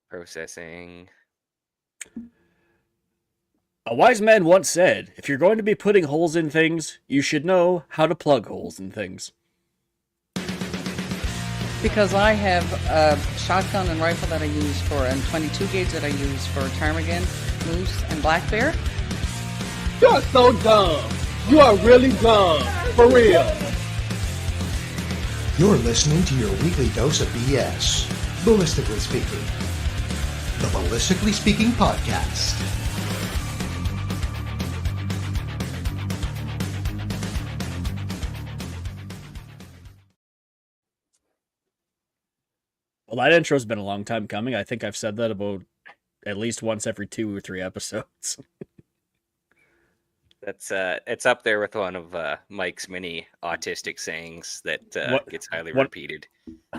Processing. A wise man once said, if you're going to be putting holes in things, you should know how to plug holes in things. Because I have a shotgun and rifle that I use for, and 22 gauge that I use for ptarmigan, moose, and black bear. You're so dumb. You are really dumb. For real. You're listening to your weekly dose of BS. Ballistically Speaking. The Ballistically Speaking Podcast. Well, that intro's been a long time coming. I think I've said that about at least once every 2 or 3 episodes. That's it's up there with one of Mike's many autistic sayings that gets highly repeated.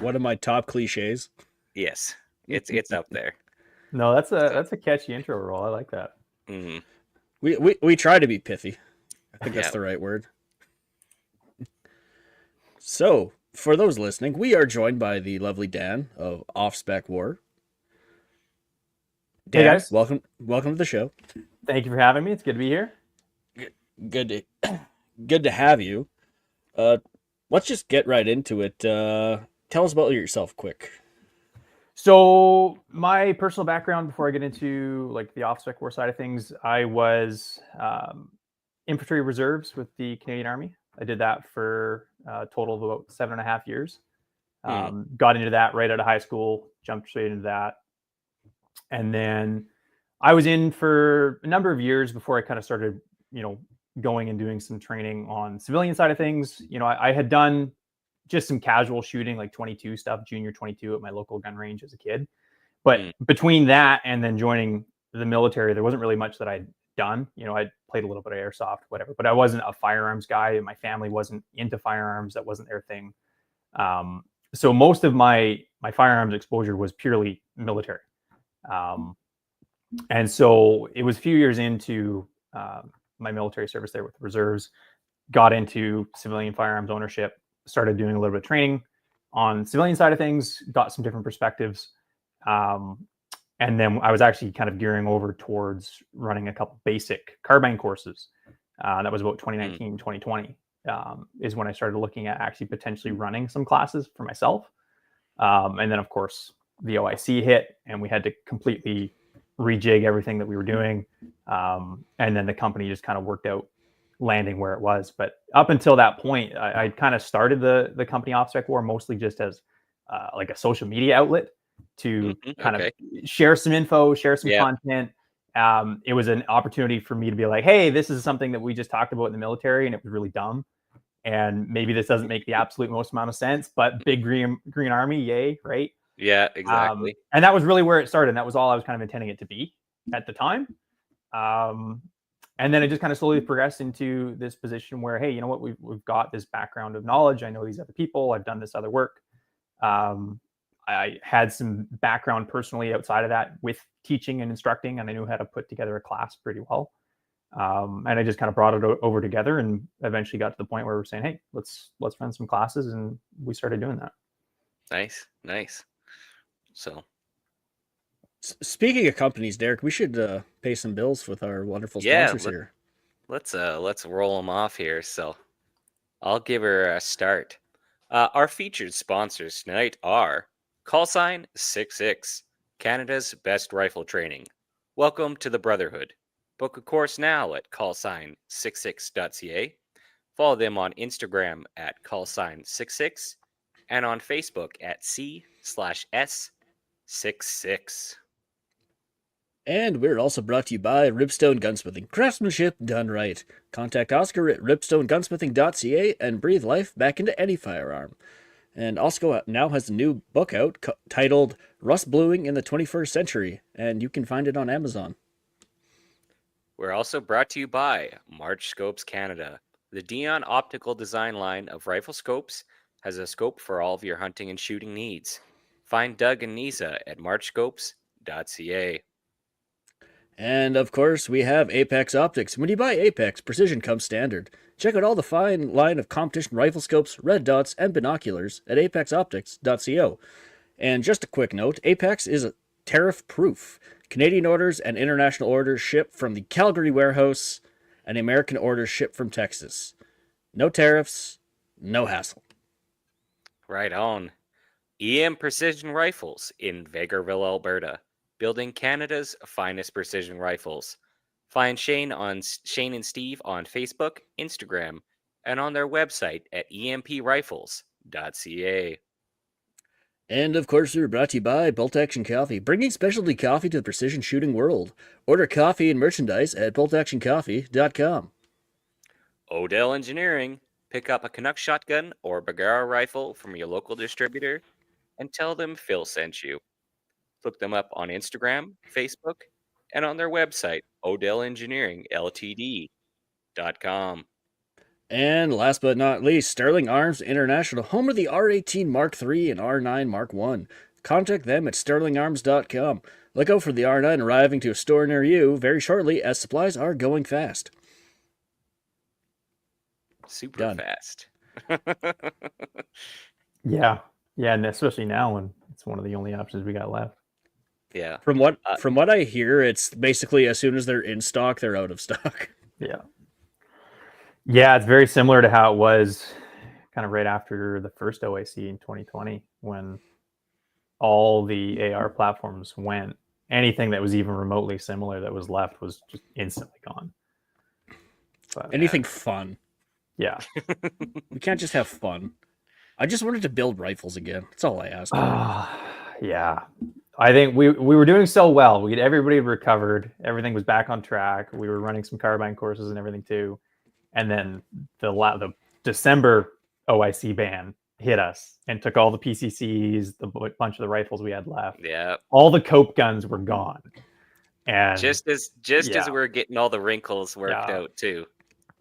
One of my top cliches. Yes, it's up there. No, that's a catchy intro roll. I like that. Mm-hmm. We try to be pithy. I think that's the right word. So, for those listening, we are joined by the lovely Dan of Offspecwar. Dan, hey guys, welcome to the show. Thank you for having me. It's good to be here. Good to have you. Let's just get right into it. Tell us about yourself, quick. So, my personal background before I get into like the Offspecwar side of things, I was infantry reserves with the Canadian Army. I did that for a total of about 7.5 years. Got into that right out of high school, jumped straight into that. And then I was in for a number of years before I kind of started, going and doing some training on civilian side of things. I had done just some casual shooting, like 22 stuff, junior 22 at my local gun range as a kid. But between that and then joining the military, there wasn't really much that I'd done. I played a little bit of airsoft, whatever, but I wasn't a firearms guy, and my family wasn't into firearms. That wasn't their thing. So most of my firearms exposure was purely military. And so it was a few years into my military service there with the reserves, got into civilian firearms ownership, started doing a little bit of training on civilian side of things, got some different perspectives. And then I was actually kind of gearing over towards running a couple basic carbine courses. That was about 2019, 2020 is when I started looking at actually potentially running some classes for myself. And then, of course, the OIC hit, and we had to completely rejig everything that we were doing. And then the company just kind of worked out landing where it was. But up until that point, I kind of started the company Offspecwar mostly just as like a social media outlet to kind of share some info, share some content. It was an opportunity for me to be like, hey, this is something that we just talked about in the military, and it was really dumb. And maybe this doesn't make the absolute most amount of sense, but big green army, yay, right? Yeah, exactly. And that was really where it started. And that was all I was kind of intending it to be at the time. And then it just kind of slowly progressed into this position where, hey, you know what, we've got this background of knowledge. I know these other people. I've done this other work. I had some background personally outside of that with teaching and instructing, and I knew how to put together a class pretty well. And I just kind of brought it over together, and eventually got to the point where we're saying, hey, let's run some classes, and we started doing that. Nice. So, speaking of companies, Derek, we should pay some bills with our wonderful sponsors here. Let's roll them off here. So, I'll give her a start. Our featured sponsors tonight are Callsign 66, Canada's best rifle training. Welcome to the Brotherhood. Book a course now at callsign66.ca. Follow them on Instagram at callsign66 and on Facebook at C/S66. And we're also brought to you by Ripstone Gunsmithing. Craftsmanship done right. Contact Oscar at ripstonegunsmithing.ca and breathe life back into any firearm. And Oscar now has a new book out titled Rust Bluing in the 21st Century, and you can find it on Amazon. We're also brought to you by March Scopes Canada. The Dion optical design line of rifle scopes has a scope for all of your hunting and shooting needs. Find Doug and Nisa at marchscopes.ca. And of course, we have Apex Optics. When you buy Apex, precision comes standard. Check out all the fine line of competition rifle scopes, red dots, and binoculars at apexoptics.co. And just a quick note, Apex is tariff proof. Canadian orders and international orders ship from the Calgary warehouse, and American orders ship from Texas. No tariffs, no hassle. Right on. EM Precision Rifles in Vegreville, Alberta, building Canada's finest precision rifles. Find Shane and Steve on Facebook, Instagram, and on their website at emprifles.ca. And of course, we're brought to you by Bolt Action Coffee, bringing specialty coffee to the precision shooting world. Order coffee and merchandise at boltactioncoffee.com. Odell Engineering. Pick up a Canuck shotgun or Bergara rifle from your local distributor and tell them Phil sent you. Look them up on Instagram, Facebook, and on their website, odellengineeringltd.com. And last but not least, Sterling Arms International, home of the R18 Mark III and R9 Mark I. Contact them at sterlingarms.com. Look out for the R9 arriving to a store near you very shortly, as supplies are going fast. Super Done. fast. Yeah, and especially now when it's one of the only options we got left. Yeah. From what I hear, it's basically as soon as they're in stock, they're out of stock. Yeah, it's very similar to how it was kind of right after the first OIC in 2020, when all the AR platforms went. Anything that was even remotely similar that was left was just instantly gone. But, Anything fun. Yeah. We can't just have fun. I just wanted to build rifles again. That's all I asked for. Yeah. I think we were doing so well. Everybody had recovered. Everything was back on track. We were running some carbine courses and everything too. And then the December OIC ban hit us and took all the PCCs, the bunch of the rifles we had left. Yeah. All the cope guns were gone. And just as we're getting all the wrinkles worked out too.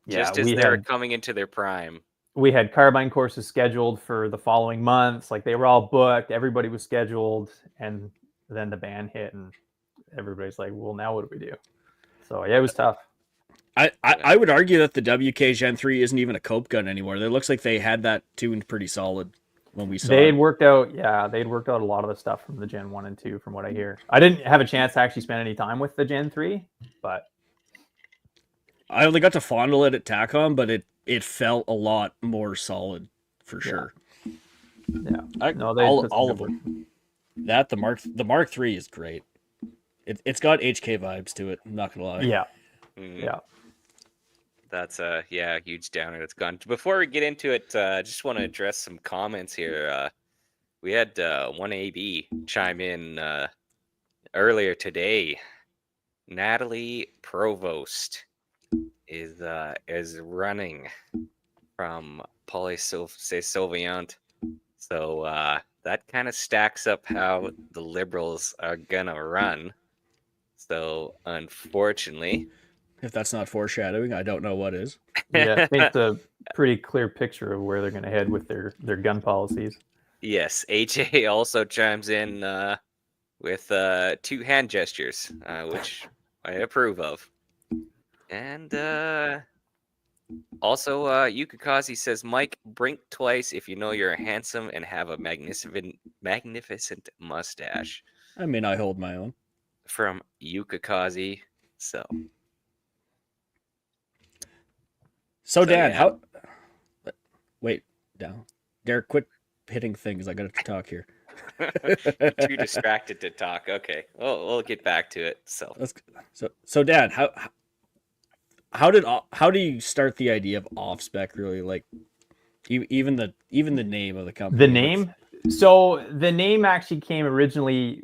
Just as they're coming into their prime. We had carbine courses scheduled for the following months. Like, they were all booked. Everybody was scheduled. And then the ban hit and everybody's like, well, now what do we do? So yeah, it was tough. I would argue that the WK Gen 3 isn't even a cope gun anymore. It looks like they had that tuned pretty solid when we saw they'd worked out a lot of the stuff from the Gen 1 and 2 from what I hear. I didn't have a chance to actually spend any time with the Gen 3, but I only got to fondle it at TACOM, but it felt a lot more solid for sure. Yeah. All of them. That the Mark III is great. It's got HK vibes to it, I'm not gonna lie. Yeah. Mm. Yeah. That's a huge downer that's gone. Before we get into it, I just want to address some comments here. We had one AB chime in earlier today. Natalie Provost is running from Poly-Sauviant. So that kind of stacks up how the Liberals are gonna run. So unfortunately, if that's not foreshadowing, I don't know what is. Yeah, it paints a pretty clear picture of where they're going to head with their gun policies. Yes, AJ also chimes in with 2 hand gestures, which I approve of. And also, Yukikazi says, Mike, blink twice if you know you're handsome and have a magnificent mustache. I mean, I hold my own. From Yukikazi. So Dan, yeah. Wait, down. Derek, quit hitting things. I got to talk here. Too distracted to talk. Okay, we'll get back to it. So Dan, how do you start the idea of Offspec? Really, like even the name of the company. The name. So the name actually came originally,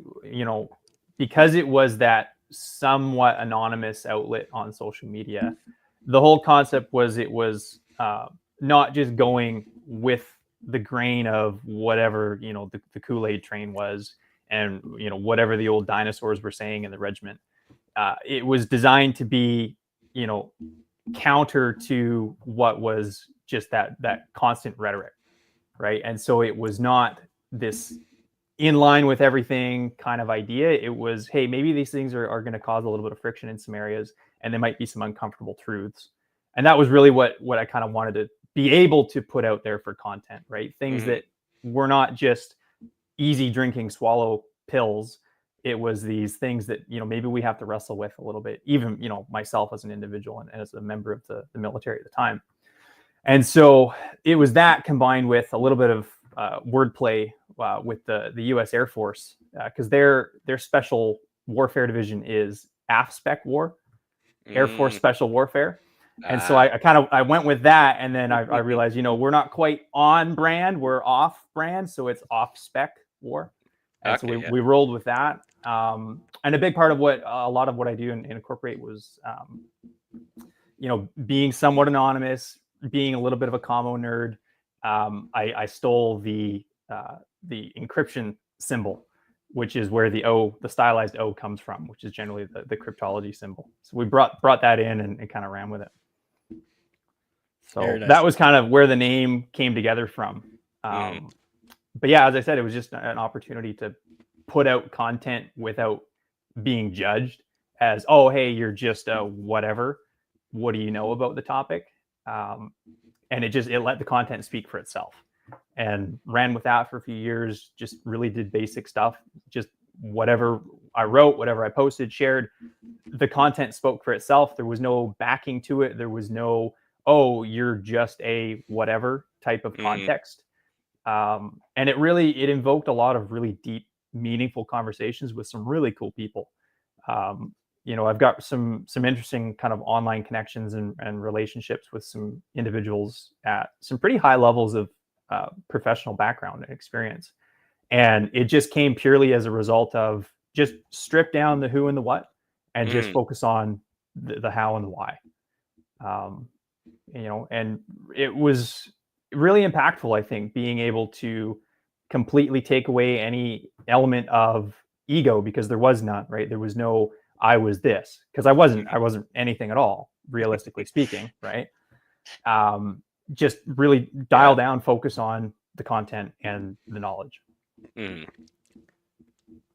because it was that somewhat anonymous outlet on social media. The whole concept was it was not just going with the grain of whatever, the Kool-Aid train was and, whatever the old dinosaurs were saying in the regiment. It was designed to be, counter to what was just that constant rhetoric, right? And so it was not this in line with everything kind of idea. It was, hey, maybe these things are going to cause a little bit of friction in some areas, and there might be some uncomfortable truths. And that was really what I kind of wanted to be able to put out there for content, right? Things that were not just easy drinking swallow pills. it was these things that, maybe we have to wrestle with a little bit, even, myself as an individual and as a member of the military at the time. And so it was that combined with a little bit of wordplay with the U.S. Air Force, because their special warfare division is Offspecwar, Air Force Special Warfare. And so I went with that, and then I realized, we're not quite on brand, we're off brand, so it's Offspecwar. And so we rolled with that. And a big part of a lot of what I do in Incorporate was, being somewhat anonymous, being a little bit of a commo nerd. I stole the encryption symbol, which is where the stylized O comes from, which is generally the cryptology symbol. So we brought that in and kind of ran with it. So nice. That was kind of where the name came together from. But yeah, as I said, it was just an opportunity to put out content without being judged as, oh, hey, you're just a whatever. What do you know about the topic? And it let the content speak for itself, and ran with that for a few years. Just really did basic stuff. Just whatever I wrote, whatever I posted, shared, the content spoke for itself. There was no backing to it. There was no, oh, you're just a whatever type of context. And it invoked a lot of really deep, meaningful conversations with some really cool people. I've got some interesting kind of online connections and relationships with some individuals at some pretty high levels of professional background and experience. And it just came purely as a result of just strip down the who and the what, and just focus on the how and the why. And it was really impactful, I think, being able to completely take away any element of ego, because there was none, right? There was no, I was this, because I wasn't anything at all, realistically speaking, right? Just really dial down, focus on the content and the knowledge. Yeah,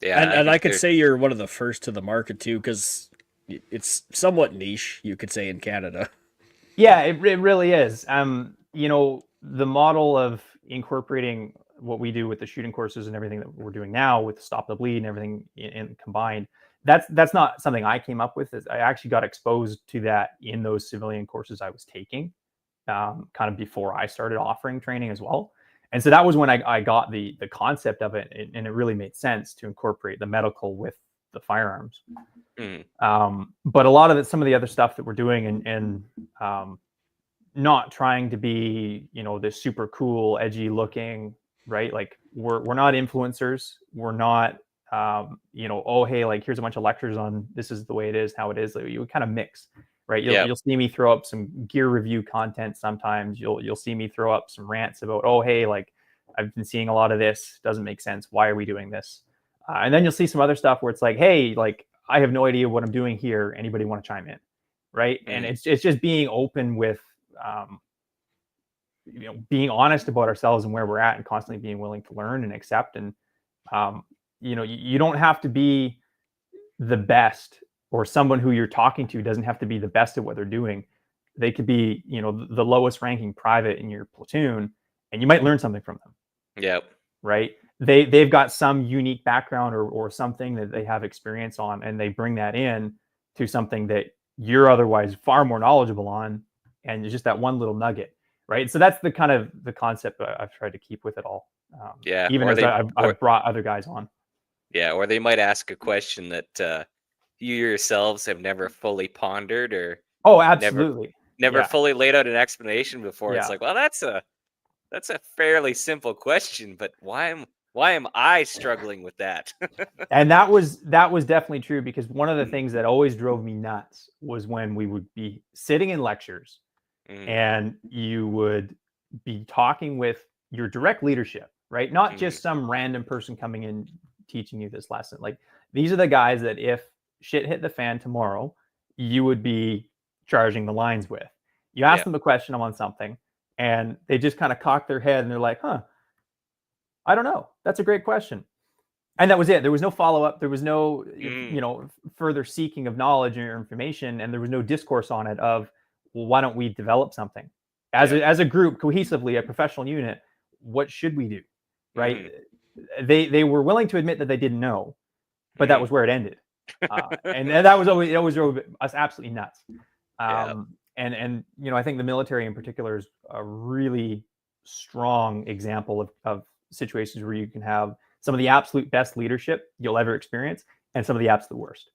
and I could say you're one of the first to the market too, because it's somewhat niche, you could say, in Canada. Yeah, it really is. The model of incorporating what we do with the shooting courses and everything that we're doing now with Stop the Bleed and everything in combined, that's not something I came up with. I actually got exposed to that in those civilian courses I was taking, kind of before I started offering training as well. And so that was when I got the concept of it, and it really made sense to incorporate the medical with the firearms. But a lot of some of the other stuff that we're doing and not trying to be, this super cool, edgy looking, right? Like we're not influencers. We're not, oh, hey, like here's a bunch of lectures on this is the way it is, how it is. Like, you kind of mix, right? You'll see me throw up some gear review content sometimes. You'll see me throw up some rants about, oh, hey, like I've been seeing a lot of this. Doesn't make sense. Why are we doing this? And then you'll see some other stuff where it's like, hey, like I have no idea what I'm doing here. Anybody want to chime in, right? And it's just being open with, being honest about ourselves and where we're at, and constantly being willing to learn and accept. And you don't have to be the best, or someone who you're talking to doesn't have to be the best at what they're doing. They could be, the lowest ranking private in your platoon, and you might learn something from them. Yep. Right. They've got some unique background or something that they have experience on, and they bring that in to something that you're otherwise far more knowledgeable on. And it's just that one little nugget. Right. So that's the kind of the concept I've tried to keep with it all. Even as I've brought other guys on. Yeah. Or they might ask a question that you yourselves have never fully pondered, or absolutely never fully laid out an explanation before. It's like, well, that's a fairly simple question, but why am I struggling with that? And that was definitely true, because one of the things that always drove me nuts was when we would be sitting in lectures and you would be talking with your direct leadership, right? Not just some random person coming in teaching you this lesson. Like, these are the guys that if shit hit the fan tomorrow, you would be charging the lines with. You ask them a question on something, and they just kind of cock their head and they're like, I don't know. That's a great question. And that was it. There was no follow-up. There was no, further seeking of knowledge or information. And there was no discourse on it of, well, why don't we develop something as a group, cohesively, a professional unit? What should we do? Right. They were willing to admit that they didn't know, but that was where it ended. And that was always drove us absolutely nuts. And I think the military in particular is a really strong example of situations where you can have some of the absolute best leadership you'll ever experience and some of the absolute worst.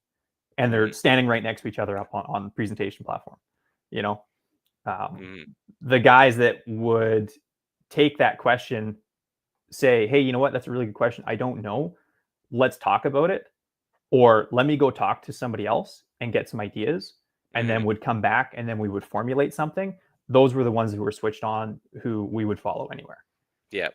And they're standing right next to each other up on the presentation platform. The guys that would take that question, say, hey, you know what? That's a really good question. I don't know. Let's talk about it. Or let me go talk to somebody else and get some ideas, and then would come back and then we would formulate something. Those were the ones who were switched on, who we would follow anywhere. Yeah.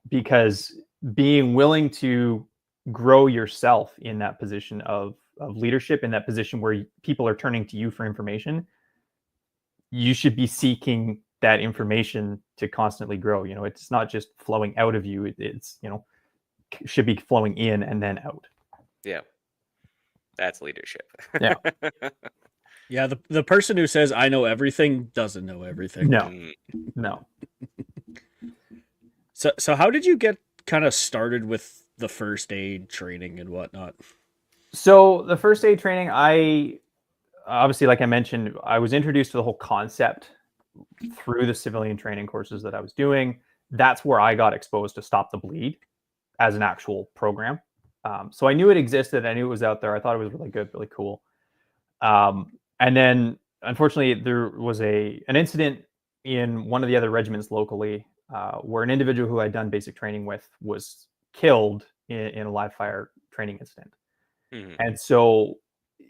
Because being willing to grow yourself in that position of leadership, in that position where people are turning to you for information, you should be seeking that information to constantly grow. It's not just flowing out of you. It's should be flowing in and then out. Yeah. That's leadership. Yeah. Yeah, the person who says I know everything doesn't know everything. No. So how did you get kind of started with the first aid training and whatnot? So the first aid training, I obviously, like I mentioned, I was introduced to the whole concept through the civilian training courses that I was doing. That's where I got exposed to Stop the Bleed as an actual program. So I knew it existed. I knew it was out there. I thought it was really good, really cool. And then, unfortunately, there was an incident in one of the other regiments locally where an individual who I'd done basic training with was killed in a live fire training incident. And so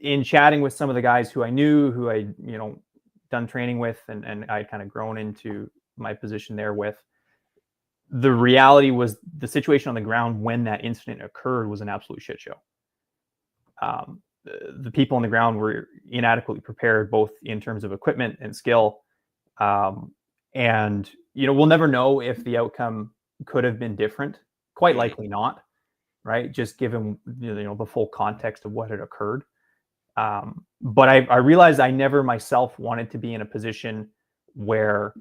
in chatting with some of the guys who I knew, who I done training with, and I kind of grown into my position there with, the reality was the situation on the ground when that incident occurred was an absolute shit show. The people on the ground were inadequately prepared, both in terms of equipment and skill. And we'll never know if the outcome could have been different. Quite likely not, right? Just given the full context of what had occurred. But I realized I never myself wanted to be in a position where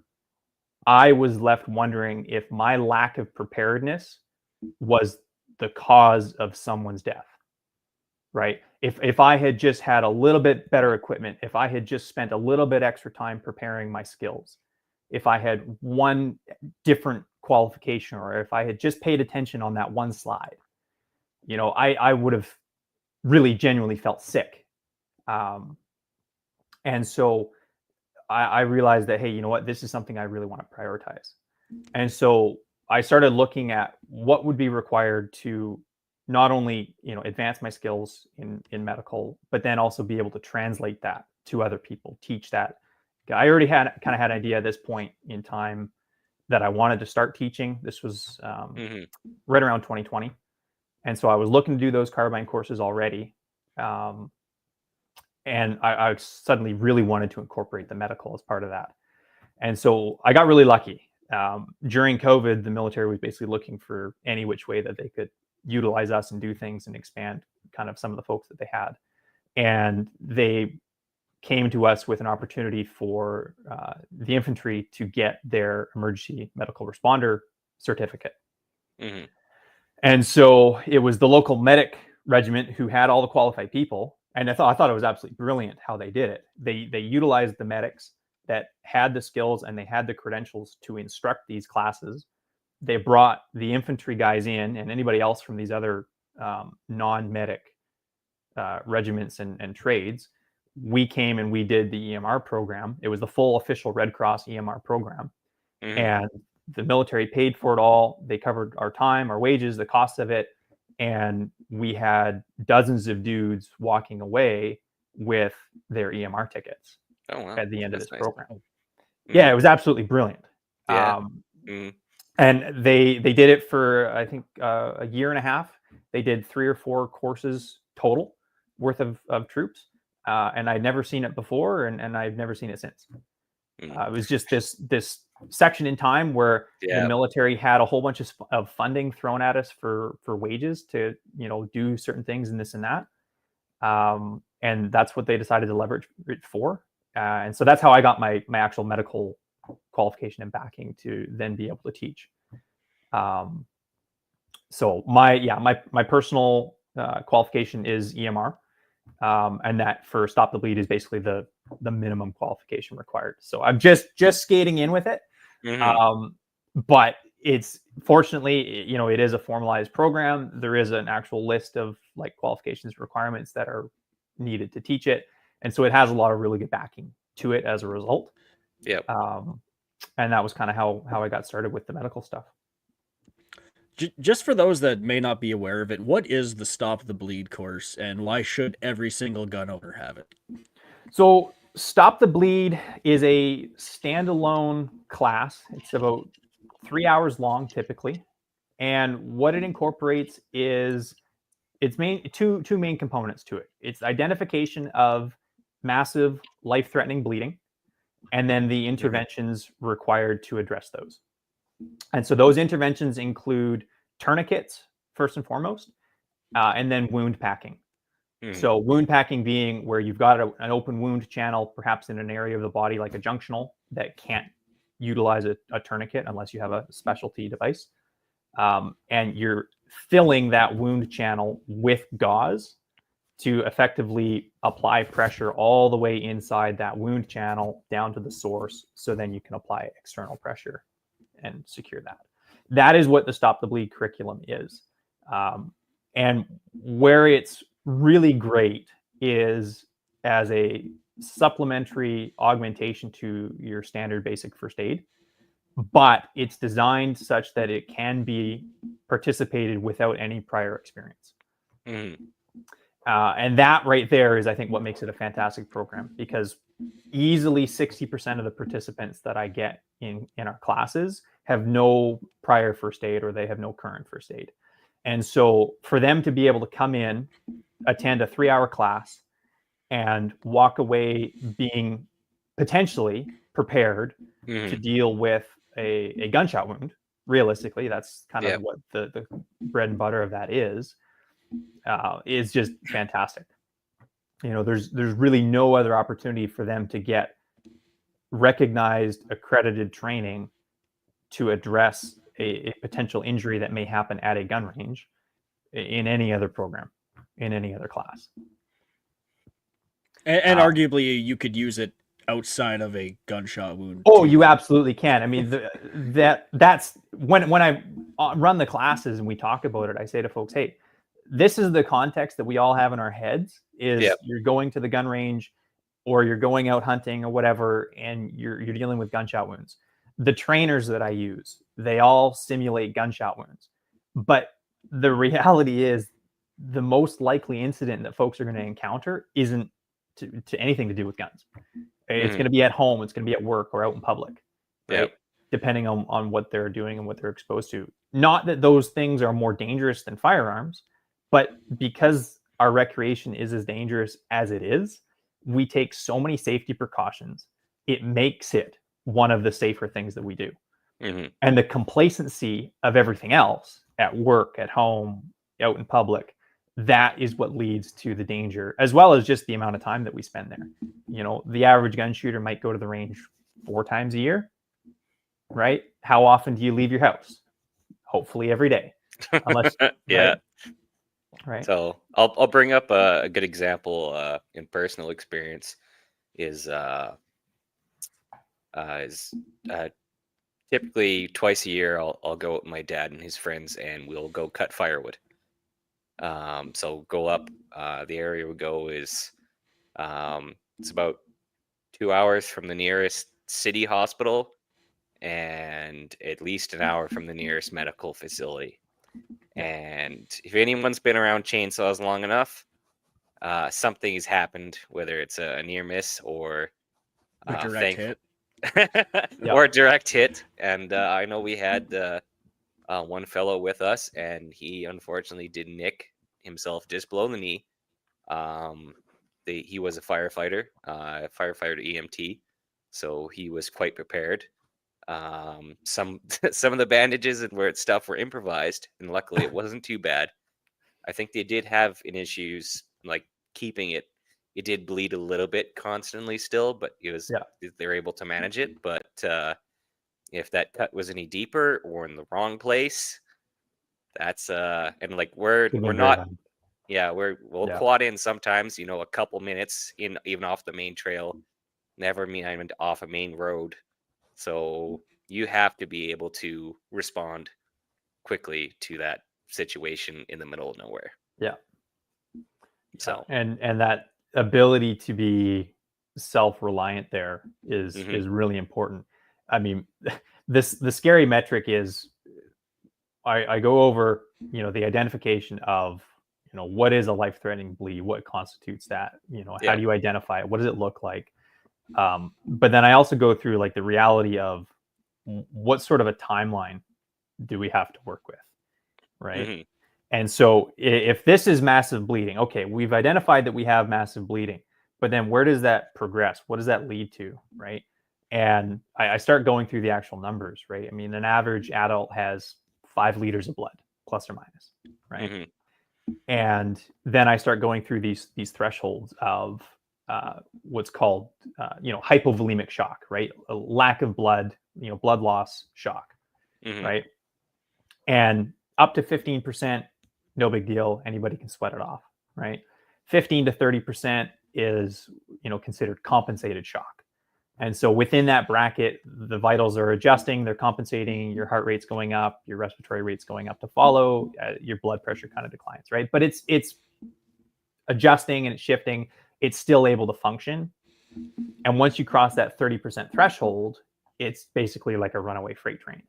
I was left wondering if my lack of preparedness was the cause of someone's death, right? If I had just had a little bit better equipment, if I had just spent a little bit extra time preparing my skills, if I had one different qualification, or if I had just paid attention on that one slide, I would have really genuinely felt sick. And so I realized that, hey, you know what, this is something I really want to prioritize. And so I started looking at what would be required to not only, advance my skills in medical, but then also be able to translate that to other people, teach that. I already had an idea at this point in time that I wanted to start teaching. This was right around 2020. And so I was looking to do those carbine courses already. And I suddenly really wanted to incorporate the medical as part of that. And so I got really lucky. During COVID, the military was basically looking for any which way that they could utilize us and do things and expand kind of some of the folks that they had. And they came to us with an opportunity for the infantry to get their emergency medical responder certificate. And so it was the local medic regiment who had all the qualified people. And I thought it was absolutely brilliant how they did it. They utilized the medics that had the skills and they had the credentials to instruct these classes. They brought the infantry guys in and anybody else from these other non-medic regiments and trades. We came and we did the EMR program. It was the full official Red Cross EMR program. And the military paid for it all. They covered our time, our wages, the cost of it. And we had dozens of dudes walking away with their EMR tickets at the end of this program. Yeah, it was absolutely brilliant. And they did it for, I think, a year and a half. They did 3 or 4 courses total worth of troops. And I'd never seen it before, and I've never seen it since. It was just this section in time where the military had a whole bunch of funding thrown at us for wages to do certain things and this and that, and that's what they decided to leverage it for. And so that's how I got my actual medical qualification and backing to then be able to teach. So my personal qualification is EMR, and that for stop the bleed is basically the minimum qualification required. So I'm just skating in with it. But it's fortunately, you know, it is a formalized program. There is an actual list of like qualifications requirements that are needed to teach it, and so it has a lot of really good backing to it as a result. Yep. And that was kind of how I got started with the medical stuff. Just for those that may not be aware of it, what is the Stop the Bleed course, and why should every single gun owner have it? So Stop the Bleed is a standalone class. It's about 3 hours long typically. And what it incorporates is its two main components to it. It's identification of massive life-threatening bleeding, and then the interventions required to address those. And so those interventions include tourniquets, first and foremost, and then wound packing. So wound packing being where you've got an open wound channel, perhaps in an area of the body like a junctional that can't utilize a tourniquet unless you have a specialty device. And you're filling that wound channel with gauze to effectively apply pressure all the way inside that wound channel down to the source. So then you can apply external pressure and secure that. That is what the Stop the Bleed curriculum is. And where it's really great is as a supplementary augmentation to your standard basic first aid, but it's designed such that it can be participated without any prior experience. And that right there is, I think, what makes it a fantastic program, because easily 60% of the participants that I get in our classes have no prior first aid, or they have no current first aid. And so for them to be able to come in, attend a 3-hour class, and walk away being potentially prepared to deal with a gunshot wound, realistically, that's kind of what the bread and butter of that is just fantastic. You know, there's really no other opportunity for them to get recognized, accredited training to address a potential injury that may happen at a gun range in any other program, in any other class. And arguably, you could use it outside of a gunshot wound. Oh, you absolutely can. I mean, that's when I run the classes and we talk about it, I say to folks, hey, this is the context that we all have in our heads is you're going to the gun range or you're going out hunting or whatever, and you're dealing with gunshot wounds. The trainers that I use, they all simulate gunshot wounds. But the reality is the most likely incident that folks are going to encounter isn't to anything to do with guns. It's going to be at home, it's going to be at work or out in public, right? Depending on what they're doing and what they're exposed to. Not that those things are more dangerous than firearms, but because our recreation is as dangerous as it is, we take so many safety precautions. It makes it one of the safer things that we do. And the complacency of everything else at work, at home, out in public, that is what leads to the danger, as well as just the amount of time that we spend there. You know, the average gun shooter might go to the range 4 times a year, right? How often do you leave your house? Hopefully every day. Unless, right? So I'll bring up a good example in personal experience is typically twice a year I'll go with my dad and his friends and we'll go cut firewood. So go up the area we go is it's about 2 hours from the nearest city hospital and at least an hour from the nearest medical facility. And if anyone's been around chainsaws long enough, something has happened, whether it's a near miss or a direct hit. Or a direct hit. And I know we had one fellow with us, and he unfortunately did nick himself just below the knee. He was a firefighter EMT, so he was quite prepared. Some of the bandages and stuff were improvised, and luckily it wasn't too bad. I think they did have an issues like keeping it. It did bleed a little bit constantly still, but they were able to manage it. But if that cut was any deeper or in the wrong place, that's and like we're not Yeah, we'll Yeah. quad in sometimes, a couple minutes in, even off the main trail, never mind off a main road. So you have to be able to respond quickly to that situation in the middle of nowhere. Yeah. So, And that ability to be self-reliant there is mhm, really important. I mean, the scary metric is I go over, the identification of, what is a life-threatening bleed, what constitutes that, how yeah, do you identify it, what does it look like? But then I also go through like the reality of what sort of a timeline do we have to work with, right? mhm, And so if this is massive bleeding, okay, we've identified that we have massive bleeding, but then where does that progress? What does that lead to, right? And I start going through the actual numbers, right? I mean, an average adult has 5 liters of blood, plus or minus, right? mhm, And then I start going through these thresholds of what's called, hypovolemic shock, right? A lack of blood, blood loss shock, mhm, right? And up to 15%, no big deal. Anybody can sweat it off, right? 15 to 30% is, considered compensated shock. And so within that bracket, the vitals are adjusting, they're compensating, your heart rate's going up, your respiratory rate's going up to follow, your blood pressure kind of declines, right? But it's adjusting and it's shifting, it's still able to function. And once you cross that 30% threshold, it's basically like a runaway freight train.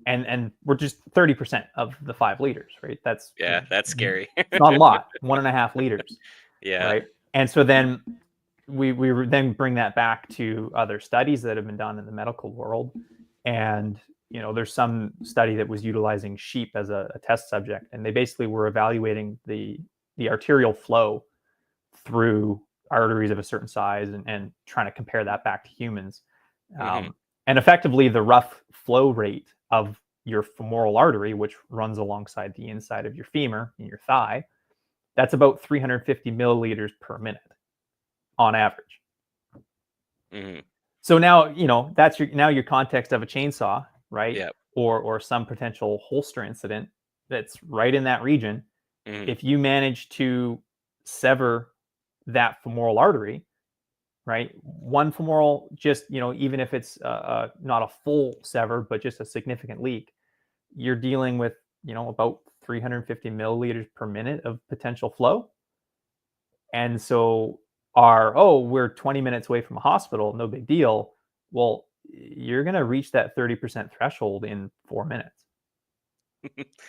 And we're just 30% of the 5 liters, right? That's yeah, that's scary. it's not a lot, 1.5 liters, Yeah, right? And so then we then bring that back to other studies that have been done in the medical world, and there's some study that was utilizing sheep as a test subject, and they basically were evaluating the arterial flow through arteries of a certain size and trying to compare that back to humans. mhm, And effectively, the rough flow rate of your femoral artery, which runs alongside the inside of your femur in your thigh, that's about 350 milliliters per minute on average. mhm, So now, that's your context of a chainsaw, right? yeah, Or some potential holster incident that's right in that region. mhm, If you manage to sever that femoral artery, right? One femoral, just, even if it's not a full sever, but just a significant leak, you're dealing with, about 350 milliliters per minute of potential flow. And so we're 20 minutes away from a hospital, no big deal. Well, you're going to reach that 30% threshold in 4 minutes.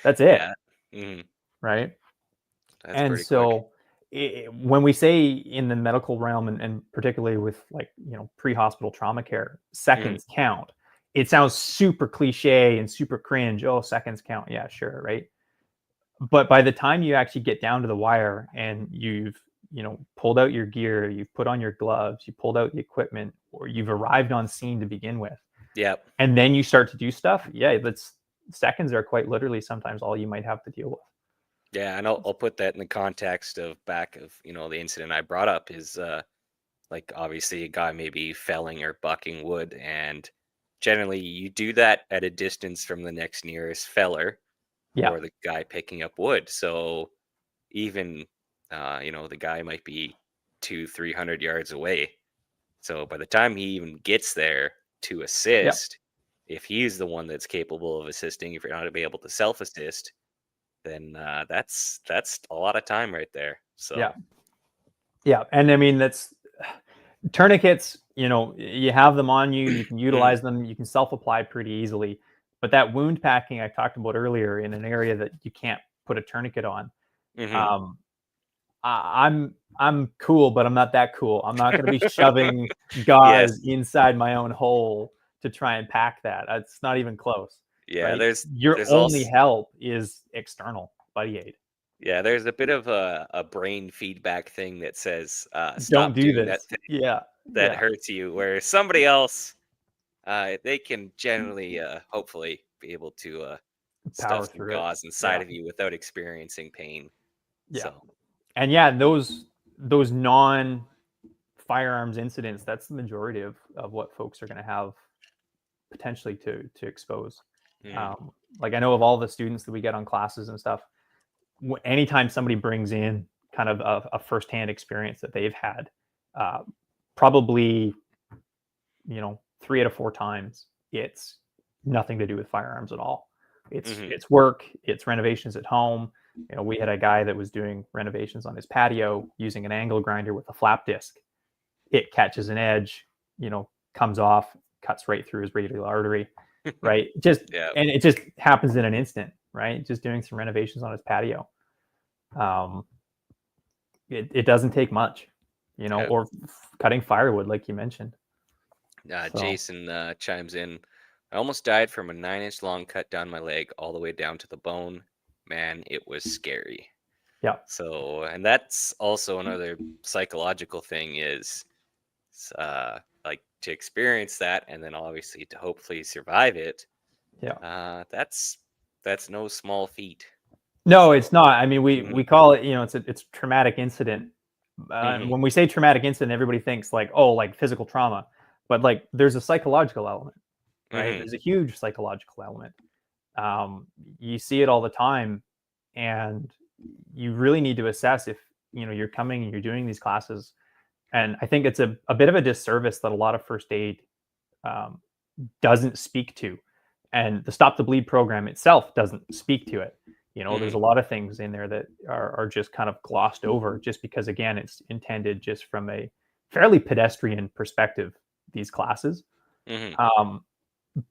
That's it, yeah, mhm, right? that's And pretty quick. so when we say in the medical realm, and particularly with like, pre-hospital trauma care, Mhm, seconds count, it sounds super cliche and super cringe. Oh, seconds count. Yeah, sure. Right. But by the time you actually get down to the wire and you've, pulled out your gear, you've put on your gloves, you pulled out the equipment, or you've arrived on scene to begin with, yep. and then you start to do stuff. Yeah, that's seconds are quite literally sometimes all you might have to deal with. Yeah, and I'll put that in the context of back of, the incident I brought up is like obviously a guy maybe felling or bucking wood, and generally you do that at a distance from the next nearest feller Yeah. or the guy picking up wood. So even the guy might be 200-300 yards away. So by the time he even gets there to Yeah. assist, if he's the one that's capable of assisting, if you're not able to self assist, then that's a lot of time right there. Yeah. So Yeah. And I mean, that's tourniquets, you have them on you, you can mhm, utilize them, you can self-apply pretty easily. But that wound packing I talked about earlier in an area that you can't put a tourniquet on, mhm. um, I'm cool, but I'm not that cool. I'm not going to be shoving Yes, gauze inside my own hole to try and pack that. It's not even close, yeah. right? There's Your there's only also help is external buddy aid. yeah. There's a bit of a brain feedback thing that says Don't stop do doing that this. thing Yeah, that yeah. hurts you, where somebody else they can generally hopefully be able to stuff Power some through it. gauze inside Yeah, of you without experiencing pain. yeah. So And yeah, those non firearms incidents, that's the majority of what folks are going to have potentially to expose. mm, um, like I know of all the students that we get on classes and stuff, anytime somebody brings in kind of a firsthand experience that they've had, probably, 3 out of 4 times, it's nothing to do with firearms at all. It's work, it's renovations at home. We had a guy that was doing renovations on his patio using an angle grinder with a flap disc. It catches an edge, comes off, cuts right through his radial artery, right? And it just happens in an instant, right? Just doing some renovations on his patio. It doesn't take much, or cutting firewood, like you mentioned. Jason chimes in. I almost died from a 9-inch long cut down my leg all the way down to the bone. Man, it was scary. Yeah. So, and that's also another psychological thing is, like, to experience that and then obviously to hopefully survive it. Yeah. That's no small feat. No, it's not. I mean, we call it, it's traumatic incident. When we say traumatic incident, everybody thinks like, oh, like physical trauma, but like there's a psychological element, right? There's a huge psychological element. You see it all the time, and you really need to assess if, you're coming and you're doing these classes. And I think it's a bit of a disservice that a lot of first aid doesn't speak to. And the Stop the Bleed program itself doesn't speak to it. There's a lot of things in there that are just kind of glossed over just because, again, it's intended just from a fairly pedestrian perspective, these classes.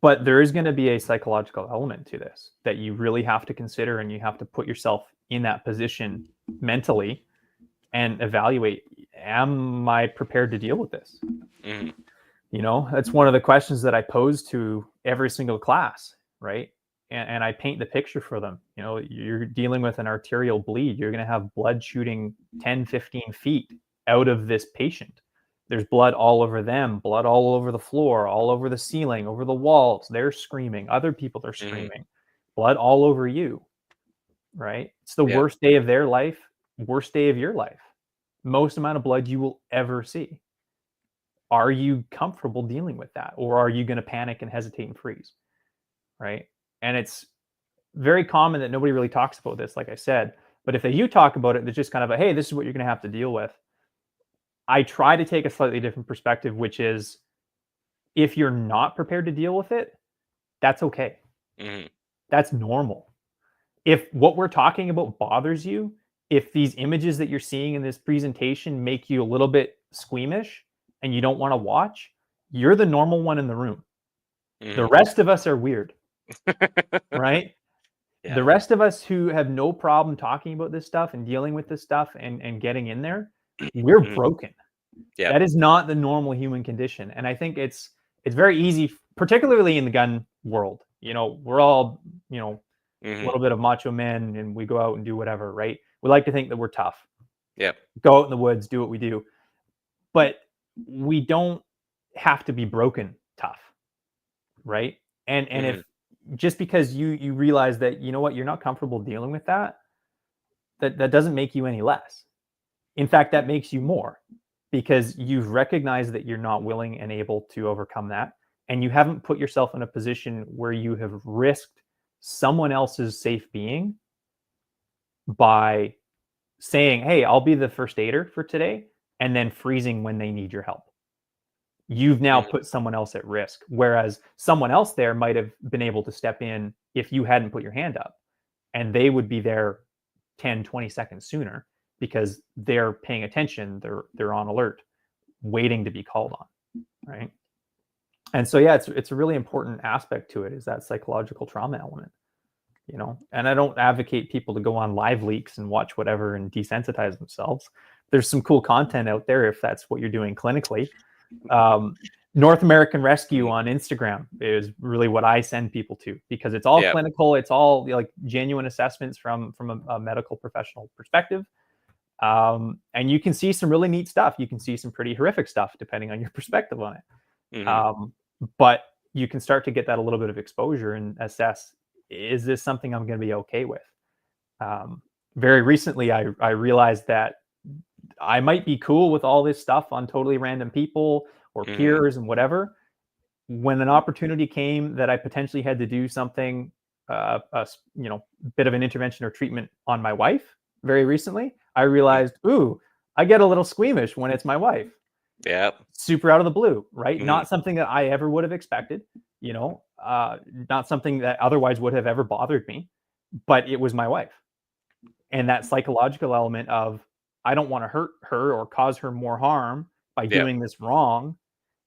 But there is going to be a psychological element to this that you really have to consider, and you have to put yourself in that position mentally and evaluate, am I prepared to deal with this? That's one of the questions that I pose to every single class, right? And I paint the picture for them. You're dealing with an arterial bleed. You're going to have blood shooting 10, 15 feet out of this patient. There's blood all over them, blood all over the floor, all over the ceiling, over the walls. They're screaming. Other people are screaming. Blood all over you, right? It's the worst day of their life, worst day of your life. Most amount of blood you will ever see. Are you comfortable dealing with that? Or are you going to panic and hesitate and freeze, right? And it's very common that nobody really talks about this, like I said. But if they do talk about it, it's just kind of hey, this is what you're going to have to deal with. I try to take a slightly different perspective, which is if you're not prepared to deal with it, that's okay. That's normal. If what we're talking about bothers you, if these images that you're seeing in this presentation make you a little bit squeamish and you don't want to watch, you're the normal one in the room. The rest of us are weird. Right? The rest of us who have no problem talking about this stuff and dealing with this stuff and getting in there, we're broken. That is not the normal human condition. And I think it's very easy, particularly in the gun world. We're all, a little bit of macho men, and we go out and do whatever, right? We like to think that we're tough. Go out in the woods, do what we do. But we don't have to be broken tough, right? And if just because you realize that, you're not comfortable dealing with that doesn't make you any less. In fact, that makes you more, because you've recognized that you're not willing and able to overcome that. And you haven't put yourself in a position where you have risked someone else's safe being by saying, hey, I'll be the first aider for today, and then freezing when they need your help. You've now put someone else at risk, whereas someone else there might have been able to step in if you hadn't put your hand up, and they would be there 10, 20 seconds sooner because they're paying attention, they're on alert, waiting to be called on, right? And so, it's a really important aspect to it, is that psychological trauma element, and I don't advocate people to go on live leaks and watch whatever and desensitize themselves. There's some cool content out there if that's what you're doing clinically. North American Rescue on Instagram is really what I send people to, because it's all clinical. It's all like genuine assessments from a medical professional perspective. And you can see some really neat stuff. You can see some pretty horrific stuff depending on your perspective on it. But you can start to get that a little bit of exposure and assess, is this something I'm going to be okay with? Very recently, I realized that I might be cool with all this stuff on totally random people or peers and whatever. When an opportunity came that I potentially had to do something bit of an intervention or treatment on my wife very recently, I realized, ooh, I get a little squeamish when it's my wife. Yeah. Super out of the blue, right? Mhm. Not something that I ever would have expected, not something that otherwise would have ever bothered me, but it was my wife. And that psychological element of, I don't want to hurt her or cause her more harm by Yeah. doing this wrong,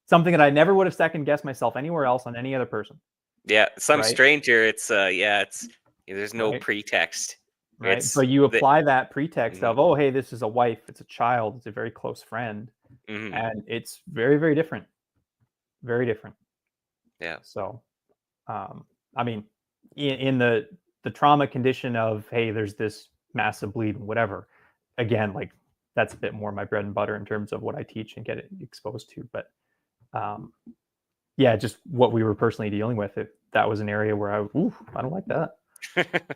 something that I never would have second guessed myself anywhere else on any other person. Yeah. Some Right. stranger, it's there's no Right. pretext. Right. It's But you apply that pretext of, Mhm. oh, hey, this is a wife, it's a child, it's a very close friend. Mhm. And it's very, very different. Very different. Yeah. So, I mean, in the trauma condition of, hey, there's this massive bleed, whatever. Again, like that's a bit more my bread and butter in terms of what I teach and get it exposed to. But yeah, just what we were personally dealing with. If that was an area where I don't like that.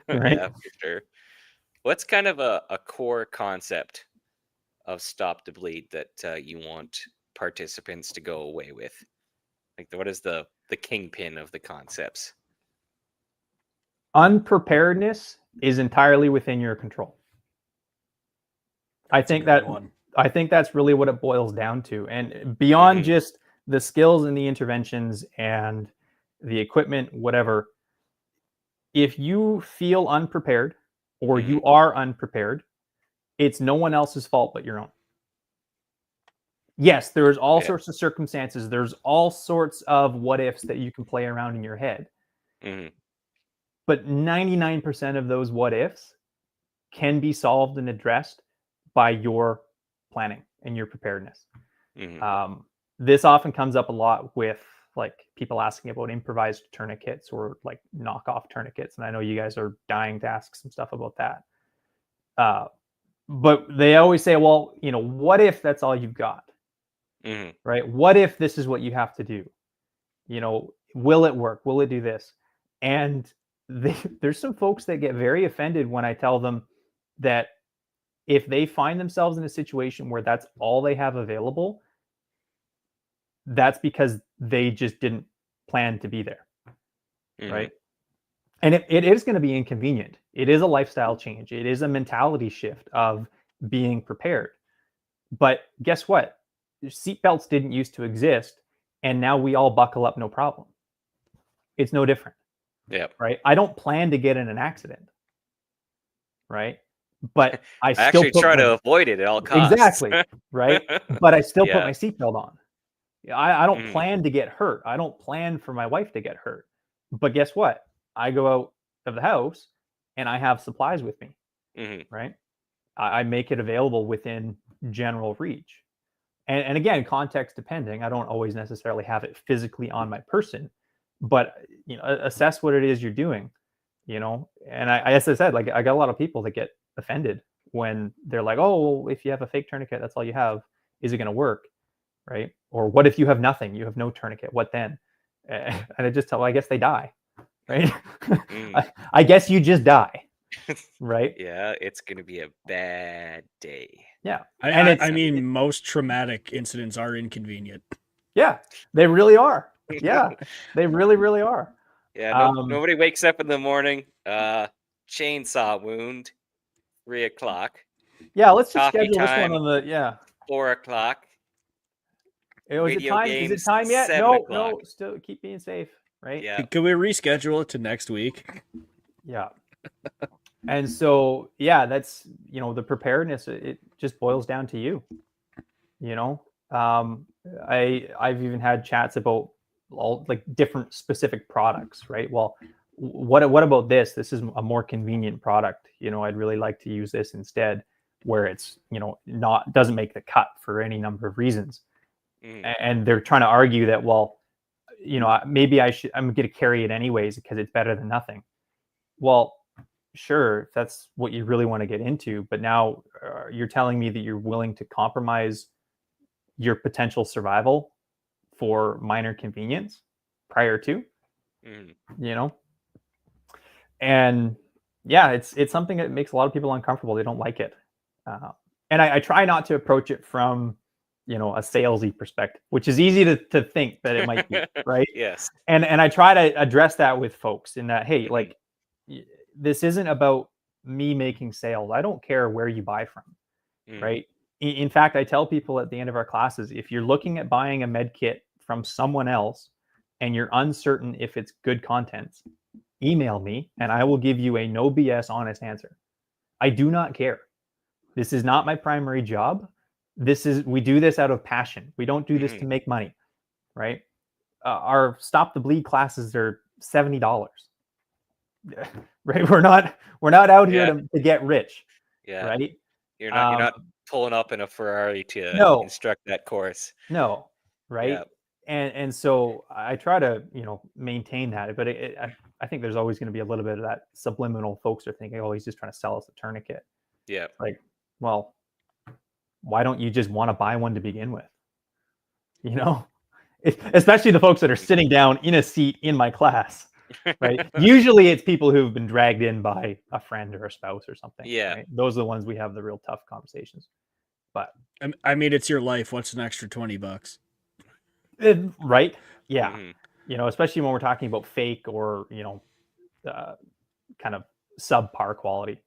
Right. Yeah, for sure. What's kind of a core concept of Stop the Bleed that you want participants to go away with? Like, what is the kingpin of the concepts? Unpreparedness is entirely within your control. I think that's really what it boils down to. And beyond just the skills and the interventions and the equipment, whatever, if you feel unprepared or you are unprepared, it's no one else's fault but your own. Yes, there's all sorts of circumstances. There's all sorts of what ifs that you can play around in your head. But 99% of those what ifs can be solved and addressed by your planning and your preparedness. This often comes up a lot with like people asking about improvised tourniquets or like knockoff tourniquets. And I know you guys are dying to ask some stuff about that. But they always say, well, what if that's all you've got? Right? What if this is what you have to do? Will it work? Will it do this? And there's some folks that get very offended when I tell them that if they find themselves in a situation where that's all they have available, that's because they just didn't plan to be there. Right? And it is going to be inconvenient. It is a lifestyle change. It is a mentality shift of being prepared. But guess what? Seatbelts didn't used to exist, and now we all buckle up no problem. It's no different. Yeah. Right? I don't plan to get in an accident. Right? But I still actually try to avoid it at all costs. Exactly. Right? But I still put Yeah. my seatbelt on. I don't plan to get hurt. I don't plan for my wife to get hurt. But guess what? I go out of the house and I have supplies with me. Right? I make it available within general reach. And again, context depending. I don't always necessarily have it physically on my person, but assess what it is you're doing. And as I said, like I got a lot of people that get offended when they're like, oh, well, if you have a fake tourniquet, that's all you have. Is it going to work? Right? Or what if you have nothing? You have no tourniquet. What then? And I just tell them, I guess they die. Right? I guess you just die. Right? Yeah, it's going to be a bad day. Yeah. I mean, most traumatic incidents are inconvenient. Yeah, they really are. Yeah, they really, really are. Yeah, nobody wakes up in the morning, chainsaw wound, 3:00. Yeah, let's just Coffee schedule this time, one on the 4:00. Is it time? Is it games, time yet? 7:00. No. Still keep being safe, right? Yeah. Can we reschedule it to next week? Yeah. And so, yeah, that's the preparedness. It just boils down to you. I've even had chats about all like different specific products, right? Well, what about this? This is a more convenient product. I'd really like to use this instead, where it's doesn't make the cut for any number of reasons. And they're trying to argue that, well, maybe I'm going to carry it anyways because it's better than nothing. Well, sure, if that's what you really want to get into, but now you're telling me that you're willing to compromise your potential survival for minor convenience prior to, and yeah, it's something that makes a lot of people uncomfortable. They don't like it. And I try not to approach it from, a salesy perspective, which is easy to think that it might be, right? Yes. And I try to address that with folks in that, hey, like, this isn't about me making sales. I don't care where you buy from, right? In fact, I tell people at the end of our classes, if you're looking at buying a med kit from someone else and you're uncertain if it's good contents, email me and I will give you a no BS honest answer. I do not care. This is not my primary job. We do this out of passion. We don't do this to make money, right? Our Stop the Bleed classes are $70, right? We're not out here to get rich, right? You're not pulling up in a Ferrari to No. instruct that course. No, right? Yeah. And so I try to, maintain that, but I think there's always going to be a little bit of that subliminal folks are thinking, oh, he's just trying to sell us a tourniquet. Yeah. Like, well, why don't you just want to buy one to begin with? Especially the folks that are sitting down in a seat in my class, right? Usually it's people who've been dragged in by a friend or a spouse or something. Yeah. Right? Those are the ones we have the real tough conversations. But I mean, it's your life. What's an extra $20? Right? Yeah. Especially when we're talking about fake or, kind of subpar quality.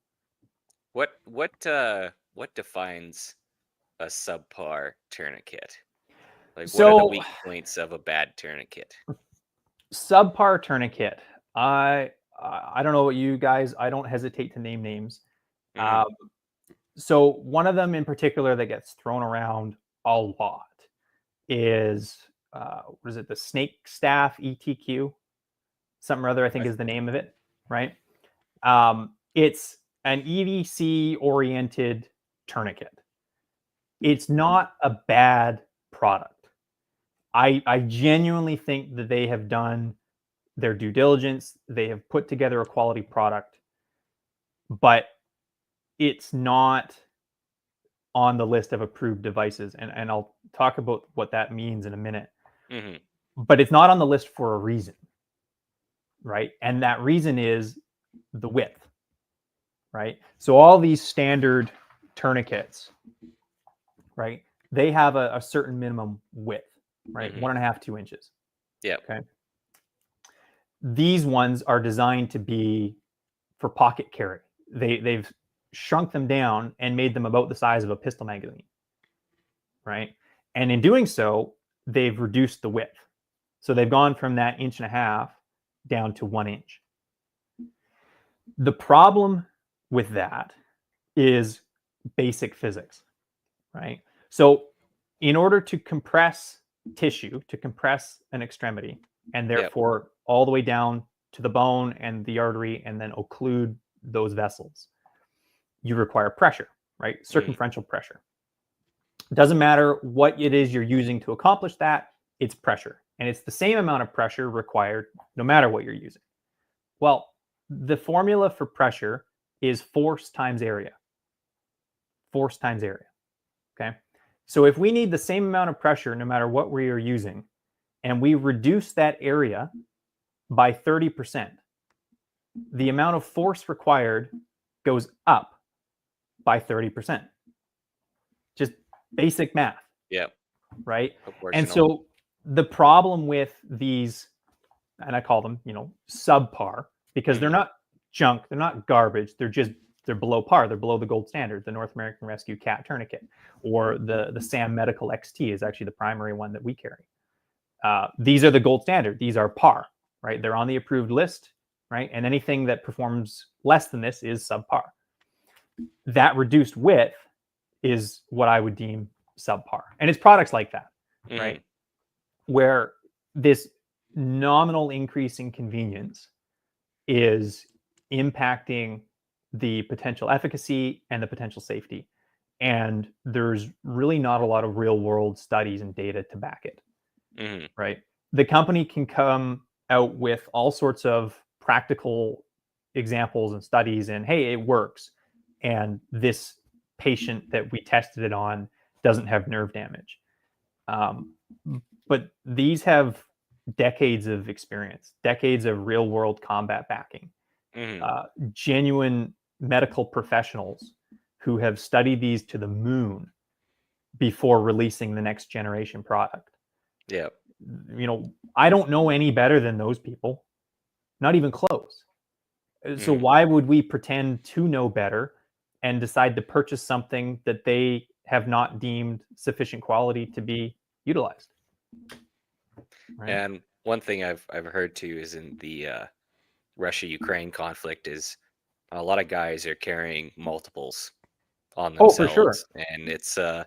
What defines a subpar tourniquet? Like, what are the weak points of a bad tourniquet? Subpar tourniquet. I don't know what you guys. I don't hesitate to name names. So one of them in particular that gets thrown around a lot is what is it? The Snake Staff ETQ, something or other. I think is the name of it. Right. It's an EDC oriented tourniquet. It's not a bad product. I genuinely think that they have done their due diligence. They have put together a quality product, but it's not on the list of approved devices. And I'll talk about what that means in a minute. But it's not on the list for a reason, right? And that reason is the width, right? So all these standard tourniquets, right? They have a certain minimum width, right? 1.5, 2 inches. Yeah. Okay. These ones are designed to be for pocket carry. They've shrunk them down and made them about the size of a pistol magazine, right? And in doing so, they've reduced the width. So they've gone from that 1.5 inches down to 1 inch. The problem with that is basic physics, right? So in order to compress tissue, to compress an extremity, and therefore all the way down to the bone and the artery, and then occlude those vessels, you require pressure, right? Circumferential pressure. It doesn't matter what it is you're using to accomplish that, it's pressure. And it's the same amount of pressure required no matter what you're using. Well, the formula for pressure is force times area. Force times area, okay? So if we need the same amount of pressure no matter what we are using, and we reduce that area by 30%, the amount of force required goes up by 30%. Just basic math. Yeah. Right? And so the problem with these, and I call them, subpar, because they're not junk, they're not garbage, they're below par, they're below the gold standard, the North American Rescue Cat Tourniquet, or the SAM Medical XT is actually the primary one that we carry. These are the gold standard. These are par, right? They're on the approved list, right? And anything that performs less than this is subpar. That reduced width is what I would deem subpar. And it's products like that, right? Where this nominal increase in convenience is impacting the potential efficacy and the potential safety. And there's really not a lot of real world studies and data to back it, right? The company can come out with all sorts of practical examples and studies and, hey, it works. And this patient that we tested it on doesn't have nerve damage. But these have decades of experience, decades of real world combat backing, genuine medical professionals who have studied these to the moon before releasing the next generation product. Yeah. I don't know any better than those people, not even close. So why would we pretend to know better and decide to purchase something that they have not deemed sufficient quality to be utilized? Right? And one thing I've heard too is in the Russia-Ukraine conflict is a lot of guys are carrying multiples on Oh, for sure. themselves, and it's I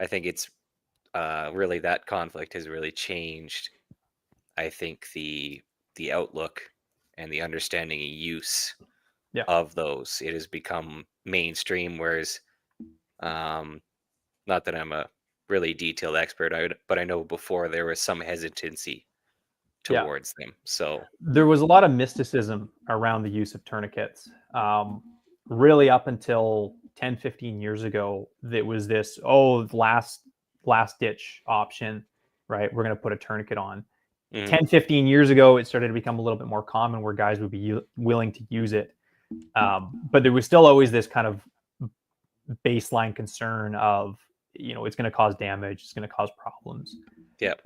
think it's really that conflict has really changed. I think the outlook and the understanding and use Yeah. of those, it has become mainstream. Whereas, not that I'm a really detailed expert, but I know before there was some hesitancy Yeah. towards them. So There was a lot of mysticism around the use of tourniquets. Really up until 10, 15 years ago, that was this, last ditch option, right? We're going to put a tourniquet on. 10, 15 years ago, it started to become a little bit more common where guys would be willing to use it. But there was still always this kind of baseline concern of, it's going to cause damage, it's going to cause problems. Yep.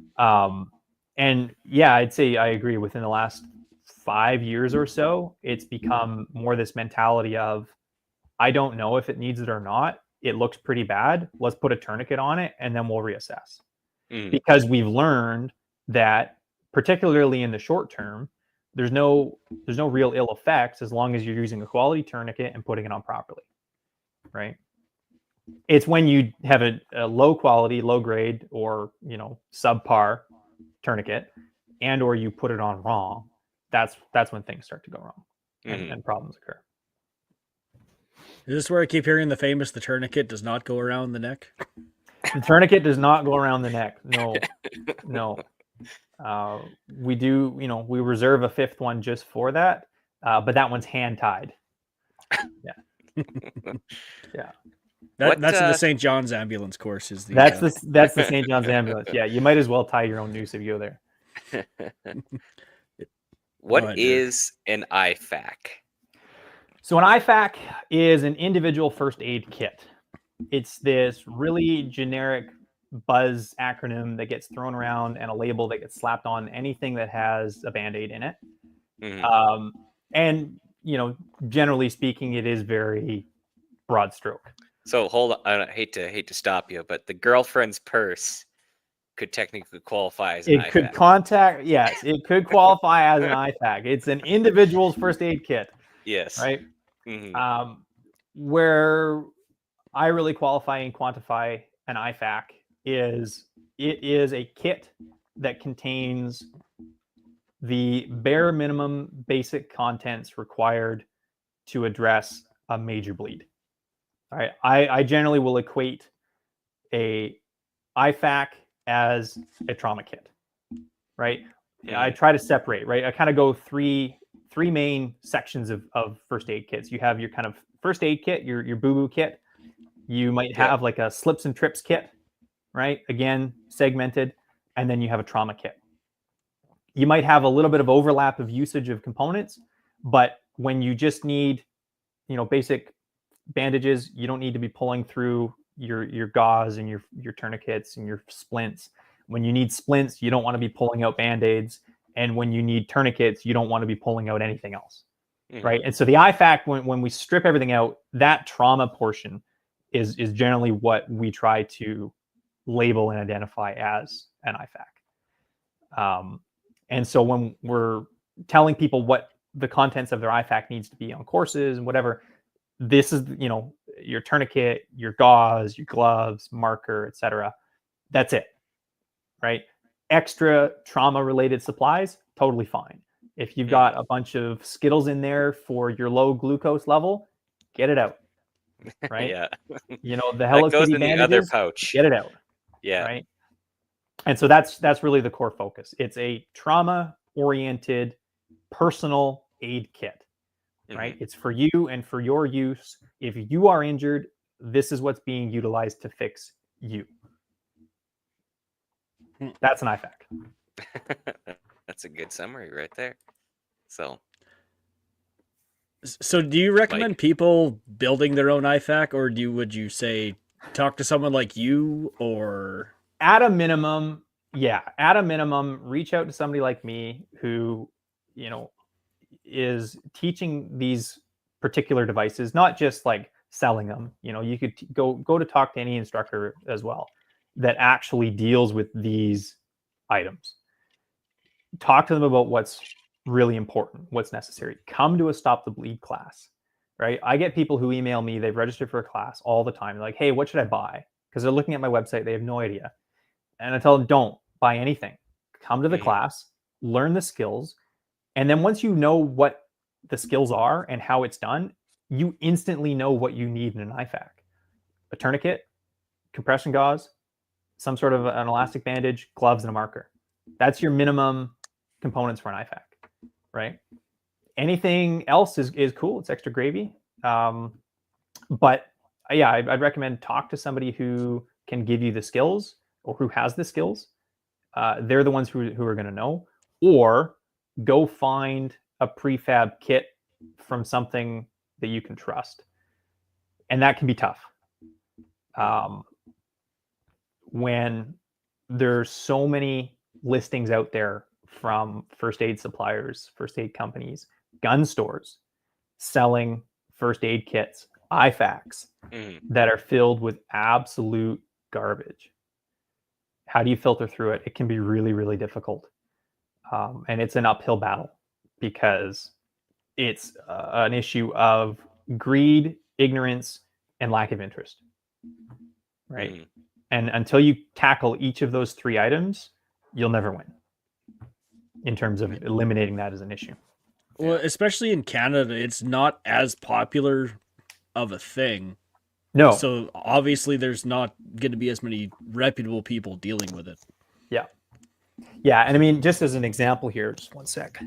And yeah, I'd say I agree. Within the last 5 years or so, it's become more this mentality of, I don't know if it needs it or not. It looks pretty bad. Let's put a tourniquet on it and then we'll reassess. Because we've learned that, particularly in the short term, there's no real ill effects as long as you're using a quality tourniquet and putting it on properly, right? It's when you have a low quality, low grade, or subpar tourniquet, and or you put it on wrong, that's when things start to go wrong and problems occur. Is this where I keep hearing the famous, the tourniquet does not go around the neck? The tourniquet does not go around the neck. No. We do, we reserve a fifth one just for that, but that one's hand tied. Yeah. Yeah. That's in the St. John's ambulance course. That's the St. John's ambulance. Yeah, you might as well tie your own noose if you go there. What is an IFAC? So an IFAC is an individual first aid kit. It's this really generic buzz acronym that gets thrown around and a label that gets slapped on anything that has a Band-Aid in it. And generally speaking, it is very broad stroke. So hold on, I hate to stop you, but the girlfriend's purse could technically qualify as an IFAC. It could qualify as an IFAC. It's an individual's first aid kit. Yes. Right. Where I really qualify and quantify an IFAC is it is a kit that contains the bare minimum basic contents required to address a major bleed. All right. I generally will equate a IFAC as a trauma kit, right? I try to separate, right? I kind of go three main sections of first aid kits. You have your kind of first aid kit, your boo-boo kit. You might have like a slips and trips kit, right? Again, segmented. And then you have a trauma kit. You might have a little bit of overlap of usage of components, but when you just need, basic bandages, you don't need to be pulling through your gauze and your tourniquets and your splints. When you need splints, you don't want to be pulling out Band-Aids. And when you need tourniquets, you don't want to be pulling out anything else, right? And so the IFAC, when we strip everything out, that trauma portion is generally what we try to label and identify as an IFAC. And so when we're telling people what the contents of their IFAC needs to be on courses and whatever, this is, your tourniquet, your gauze, your gloves, marker, etc. That's it, right? Extra trauma-related supplies, totally fine. If you've got a bunch of Skittles in there for your low glucose level, get it out, right? Yeah. The Hello Kitty bandages, the other pouch. get it out. Yeah. Right. And so that's really the core focus. It's a trauma-oriented personal aid kit, right? It's for you and for your use. If you are injured, this is what's being utilized to fix you. That's an IFAC. That's a good summary right there. So do you recommend people building their own IFAC, or would you say talk to someone like you, or at a minimum, reach out to somebody like me who, is teaching these particular devices, not just like selling them. You know, you could go to talk to any instructor as well that actually deals with these items. Talk to them about what's really important, what's necessary. Come to a Stop the Bleed class, right? I get people who email me, they've registered for a class all the time. They're like, hey, what should I buy? Because they're looking at my website, they have no idea. And I tell them, don't buy anything. Come to the class, learn the skills. And then once you know what the skills are and how it's done, you instantly know what you need in an IFAK. A tourniquet, compression gauze, some sort of an elastic bandage, gloves, and a marker. That's your minimum components for an IFAK, right? Anything else is cool. It's extra gravy. But yeah, I'd recommend talk to somebody who can give you the skills or who has the skills. They're the ones who are going to know. Or go find a prefab kit from something that you can trust. And that can be tough. When there's so many listings out there from first aid suppliers, first aid companies, gun stores selling first aid kits, IFAKs that are filled with absolute garbage. How do you filter through it? It can be really, really difficult. And it's an uphill battle because it's an issue of greed, ignorance, and lack of interest, right? And until you tackle each of those three items, you'll never win in terms of eliminating that as an issue. Well, especially in Canada, it's not as popular of a thing. No. So obviously there's not going to be as many reputable people dealing with it. Yeah. Yeah. And I mean, just as an example here, just one sec.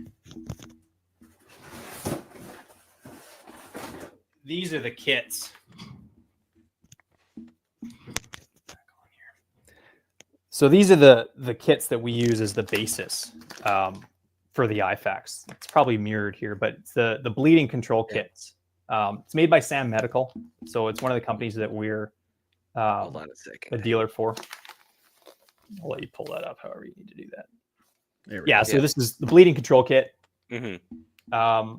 These are the kits. So these are the kits that we use as the basis for the IFAKs. It's probably mirrored here, but it's the bleeding control kits. It's made by Sam Medical. So it's one of the companies that we're Hold on a second. a dealer for. I'll let you pull that up however you need to do that. There we go. So this is the bleeding control kit. Mm-hmm.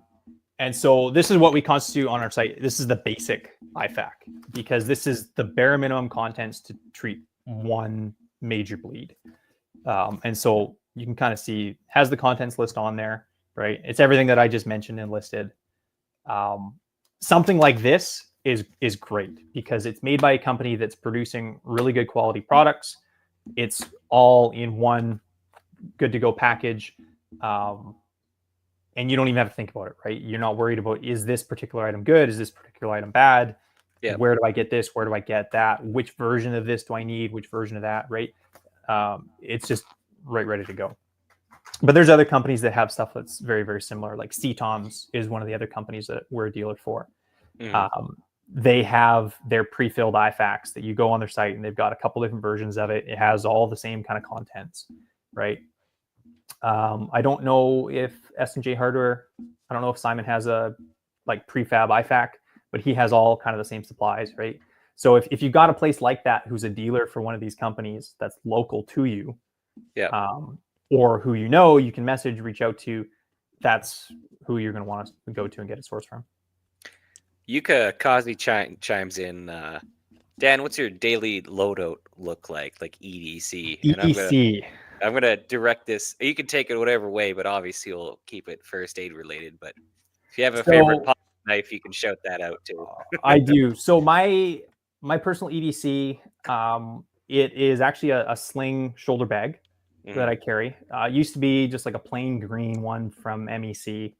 And so this is what we constitute on our site. This is the basic IFAK because this is the bare minimum contents to treat one major bleed. And so you can kind of see, has the contents list on there, right? It's everything that I just mentioned and listed. Something like this is great because it's made by a company that's producing really good quality products. It's all in one good to go package. And you don't even have to think about it, right? You're not worried about, is this particular item good? Is this particular item bad? Yeah. Where do I get this? Where do I get that? Which version of this do I need? Which version of that, right? It's just ready to go. But there's other companies that have stuff that's very, very similar. Like CTOMS is one of the other companies that we're a dealer for. They have their pre-filled IFAKs that you go on their site and they've got a couple different versions of it. It has all the same kind of contents, right? I don't know if S&J Hardware, I don't know if Simon has a like prefab IFAK, but he has all kind of the same supplies, right? So if you've got a place like that who's a dealer for one of these companies that's local to you, or who you know, you can message, reach out to, that's who you're going to want to go to and get a source from. Yuka Kazi chimes in, Dan, what's your daily loadout look like EDC? EDC. I'm going to direct this. You can take it whatever way, but obviously you'll keep it first aid related. But if you have a favorite pocket knife, you can shout that out too. I do. So my personal EDC, it is actually a sling shoulder bag that I carry. It used to be just like a plain green one from MEC.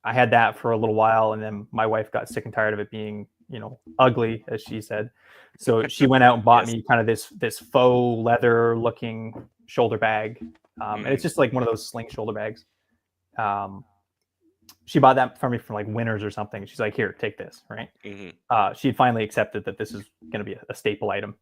I had that for a little while, and then my wife got sick and tired of it being, ugly, as she said. So she went out and bought me kind of this faux leather looking shoulder bag. And it's just like one of those sling shoulder bags. She bought that for me from like Winners or something. She's like, here, take this, right? She had finally accepted that this is going to be a staple item.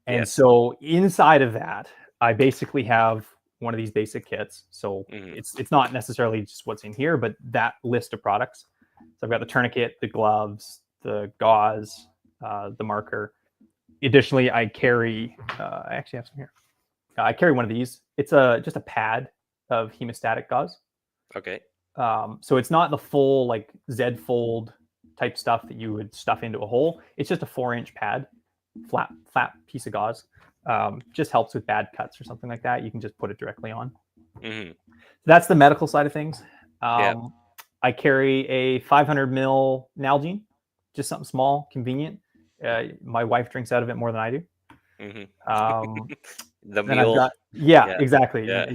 And so inside of that, I basically have one of these basic kits. So it's not necessarily just what's in here, but that list of products. So I've got the tourniquet, the gloves, the gauze, the marker. Additionally, I carry, I actually have some here. I carry one of these. It's just a pad of hemostatic gauze. Okay. So it's not the full like Z fold type stuff that you would stuff into a hole. It's just a 4-inch pad, flat piece of gauze. Just helps with bad cuts or something like that. You can just put it directly on. Mm-hmm. That's the medical side of things. Yep. I carry a 500 mil Nalgene, just something small, convenient. My wife drinks out of it more than I do. Mm-hmm. Um, The then I've mule. got Yeah. exactly. Yeah.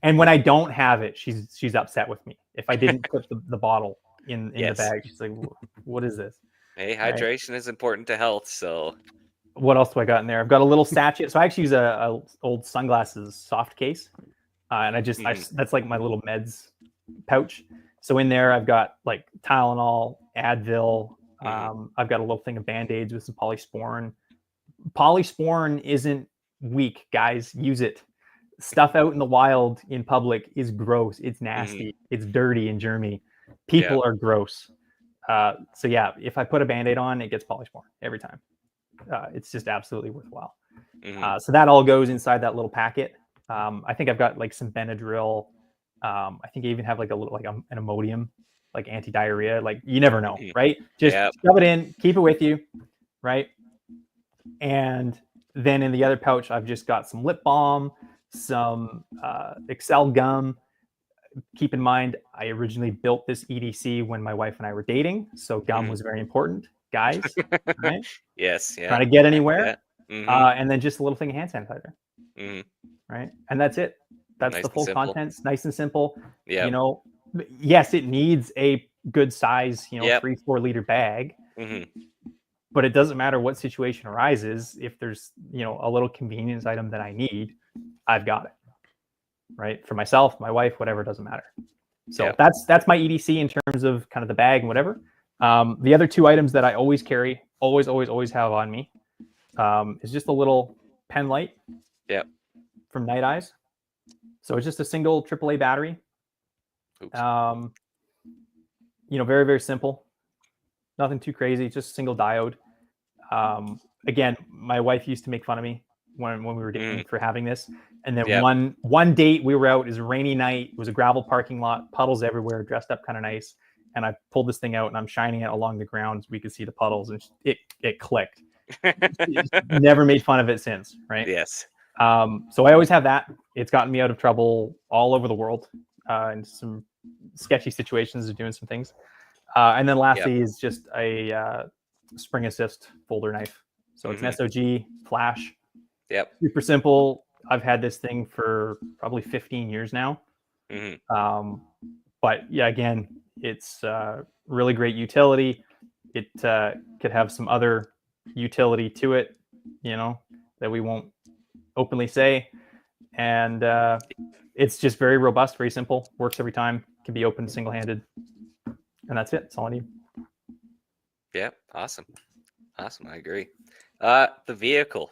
And when I don't have it, she's upset with me. If I didn't put the bottle in the Yes. bag, she's like, "What is this?" Hey, Right. hydration is important to health, so What else do I got in there? I've got a little sachet. So I actually use a old sunglasses soft case, and that's like my little meds pouch. So in there, I've got like Tylenol, Advil. I've got a little thing of Band-Aids with some polysporin. Polysporin isn't weak, guys. Use it. Stuff out in the wild in public is gross. It's nasty. It's dirty and germy. People are gross. So yeah, if I put a Band-Aid on, it gets polysporin every time. It's just absolutely worthwhile. So that all goes inside that little packet. I think I've got like some Benadryl. I think I even have like a little like an Imodium, like anti-diarrhea. Like you never know, right? Just shove it in, keep it with you, right? And then in the other pouch, I've just got some lip balm, some Excel gum. Keep in mind, I originally built this EDC when my wife and I were dating, so gum was very important, guys. Right? yes, yeah. Trying to get anywhere, Yeah. and then just a little thing of hand sanitizer, right? And that's it. That's Nice the and full simple. contents, nice and simple. Yeah. You know, yes, it needs a good size, 3-4 liter bag. But it doesn't matter what situation arises. If there's, a little convenience item that I need, I've got it. Right? For myself, my wife, whatever, doesn't matter. So that's my EDC in terms of kind of the bag and whatever. The other two items that I always carry, always have on me, is just a little pen light. From Night Eyes. So it's just a single AAA battery. Very, very simple. Nothing too crazy, just a single diode. Again, my wife used to make fun of me when we were dating for having this. And then one date we were out, it was a rainy night, it was a gravel parking lot, puddles everywhere, dressed up kind of nice. And I pulled this thing out and I'm shining it along the ground so we could see the puddles, and it clicked. Never made fun of it since, right? Yes. So I always have that. It's gotten me out of trouble all over the world in some sketchy situations of doing some things. And then lastly is just a spring assist folder knife. So it's an SOG flash. Super simple. I've had this thing for probably 15 years now. But yeah, again, it's really great utility. It could have some other utility to it, that we won't openly say. And it's just very robust, very simple, works every time, can be opened single-handed. And that's it. That's all I need. Yeah, awesome. I agree. The vehicle.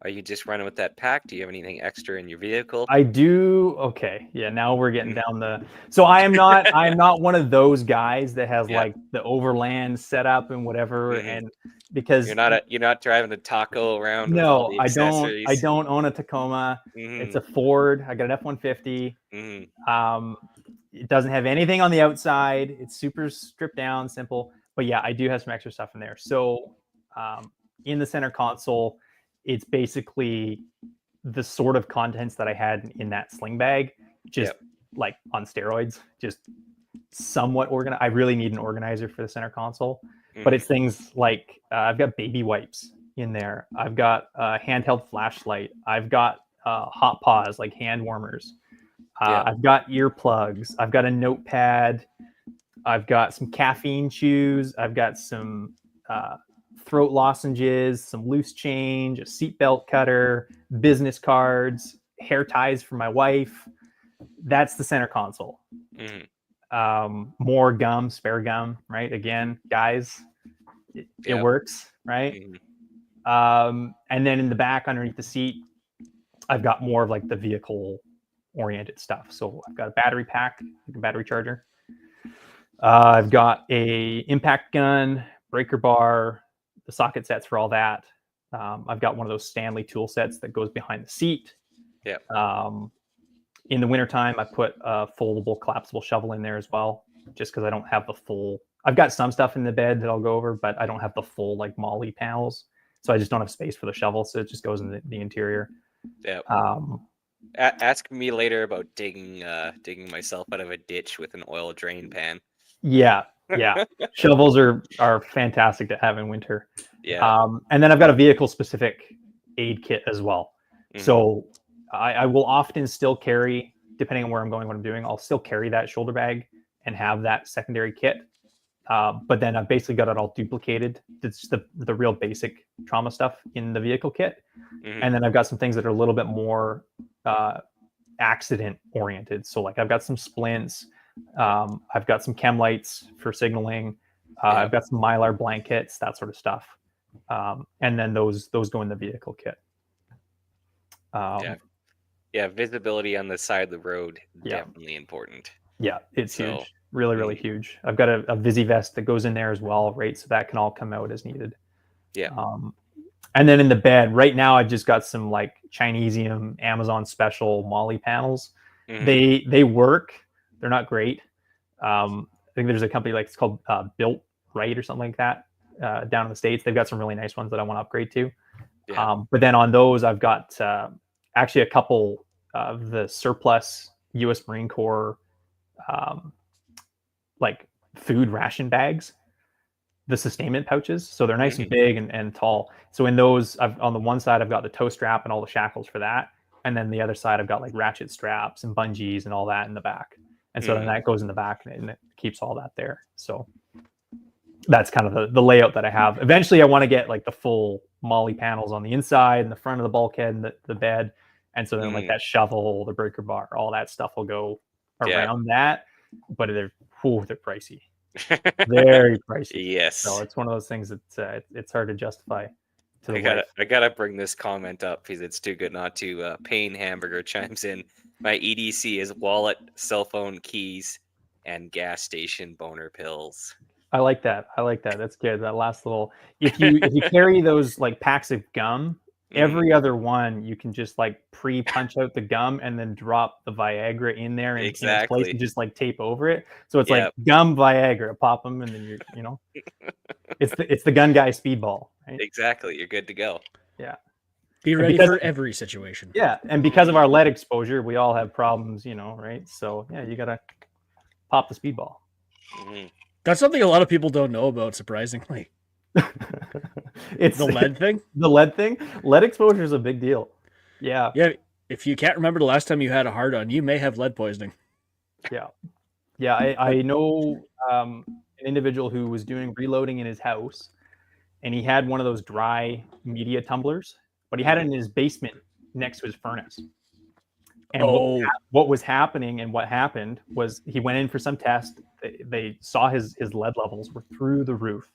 Are you just running with that pack? Do you have anything extra in your vehicle? I do. Okay. Yeah. Now we're getting down the. So I am not one of those guys that has like the overland setup and whatever. And because you're not driving a Taco around. No, with all the I accessories. don't. I don't own a Tacoma. It's a Ford. I got an F-150. It doesn't have anything on the outside. It's super stripped down, simple. But yeah, I do have some extra stuff in there. So in the center console, it's basically the sort of contents that I had in that sling bag, just like on steroids, just somewhat organized. I really need an organizer for the center console, but it's things like I've got baby wipes in there. I've got a handheld flashlight. I've got hot paws, like hand warmers. I've got earplugs. I've got a notepad. I've got some caffeine chews. I've got some throat lozenges, some loose change, a seatbelt cutter, business cards, hair ties for my wife. That's the center console. More gum, spare gum, right? Again, guys, it works, right? And then in the back underneath the seat, I've got more of like the vehicle oriented stuff. So I've got a battery pack, like a battery charger. I've got a impact gun, breaker bar, the socket sets for all that. I've got one of those Stanley tool sets that goes behind the seat. In the wintertime, I put a foldable, collapsible shovel in there as well, just because I don't have the full. I've got some stuff in the bed that I'll go over, but I don't have the full like molly panels, so I just don't have space for the shovel, so it just goes in the interior. Yeah. Um, Ask me later about digging myself out of a ditch with an oil drain pan. yeah, shovels are fantastic to have in winter. Yeah. And then I've got a vehicle specific aid kit as well. Mhm. So I will often still carry, depending on where I'm going, what I'm doing, I'll still carry that shoulder bag and have that secondary kit. But then I've basically got it all duplicated. It's the real basic trauma stuff in the vehicle kit. Mhm. And then I've got some things that are a little bit more accident oriented. So like I've got some splints, I've got some chem lights for signaling, I've got some Mylar blankets, that sort of stuff. And then those go in the vehicle kit. Yeah, visibility on the side of the road, Yeah. definitely important. Yeah, it's So, huge. Really huge. I've got a Visi vest that goes in there as well, right? So that can all come out as needed. Yeah. And then in the bed, right now, I've just got some like Chinesium Amazon special Molly panels. Mhm. They work. They're not great. I think there's a company like it's called Built Right or something like that down in the States. They've got some really nice ones that I want to upgrade to. Yeah. But then on those, I've got actually a couple of the surplus U.S. Marine Corps like food ration bags, the sustainment pouches. So they're nice and big and tall. So in those, on the one side, I've got the toe strap and all the shackles for that. And then the other side, I've got like ratchet straps and bungees and all that in the back. And so then that goes in the back and it keeps all that there. So that's kind of the layout that I have. Eventually, I want to get like the full Molly panels on the inside and the front of the bulkhead and the bed. And so then like that shovel, the breaker bar, all that stuff will go around that. But they're pricey. Very pricey. Yes. So it's one of those things that it's hard to justify to the wife. I gotta bring this comment up because it's too good not to. Payne Hamburger chimes in. My EDC is wallet, cell phone, keys, and gas station boner pills. I like that. That's good. That last little. If you carry those like packs of gum, every other one you can just like pre-punch out the gum and then drop the Viagra in there in its place and just like tape over it. So it's like gum Viagra, pop them, and then you're it's the gun guy speedball, right? Exactly. You're good to go. Yeah. Be ready for every situation. Yeah, and because of our lead exposure, we all have problems, right? So yeah, you gotta pop the speedball. That's something a lot of people don't know about, surprisingly. It's the lead thing. The lead thing. Lead exposure is a big deal. Yeah. Yeah. If you can't remember the last time you had a hard on, you may have lead poisoning. Yeah. Yeah. I know an individual who was doing reloading in his house, and he had one of those dry media tumblers, but he had it in his basement next to his furnace. And what was happening and what happened was he went in for some test. They saw his lead levels were through the roof.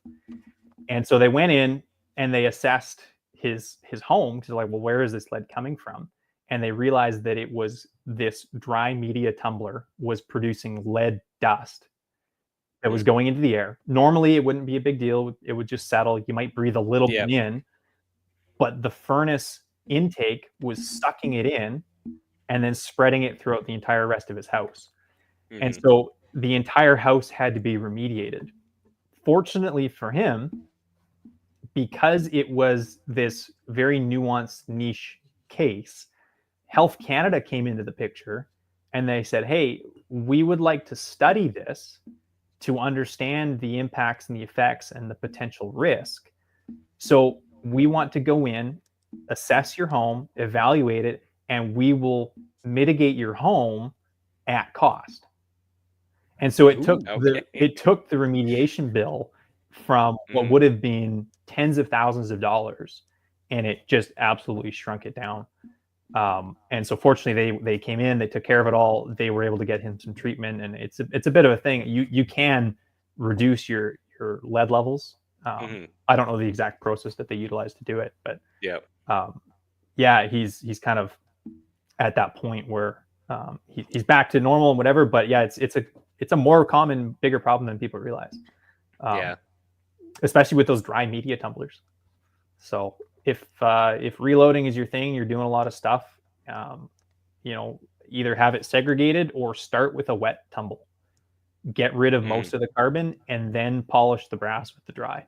And so they went in and they assessed his home to like, well, where is this lead coming from? And they realized that it was this dry media tumbler was producing lead dust that was going into the air. Normally, it wouldn't be a big deal. It would just settle. You might breathe a little bit in, but the furnace intake was sucking it in and then spreading it throughout the entire rest of his house. And so the entire house had to be remediated. Fortunately for him, because it was this very nuanced niche case, Health Canada came into the picture and they said, hey, we would like to study this to understand the impacts and the effects and the potential risk. So we want to go in, assess your home, evaluate it, and we will mitigate your home at cost. And so it took the remediation bill from what would have been tens of thousands of dollars, and it just absolutely shrunk it down. And so fortunately they came in, they took care of it all. They were able to get him some treatment, and it's a bit of a thing. You can reduce your lead levels. I don't know the exact process that they utilize to do it, but he's kind of at that point where he's back to normal and whatever. But yeah, it's a more common, bigger problem than people realize. Especially with those dry media tumblers. So if reloading is your thing, you're doing a lot of stuff, either have it segregated or start with a wet tumble. Get rid of most of the carbon and then polish the brass with the dry.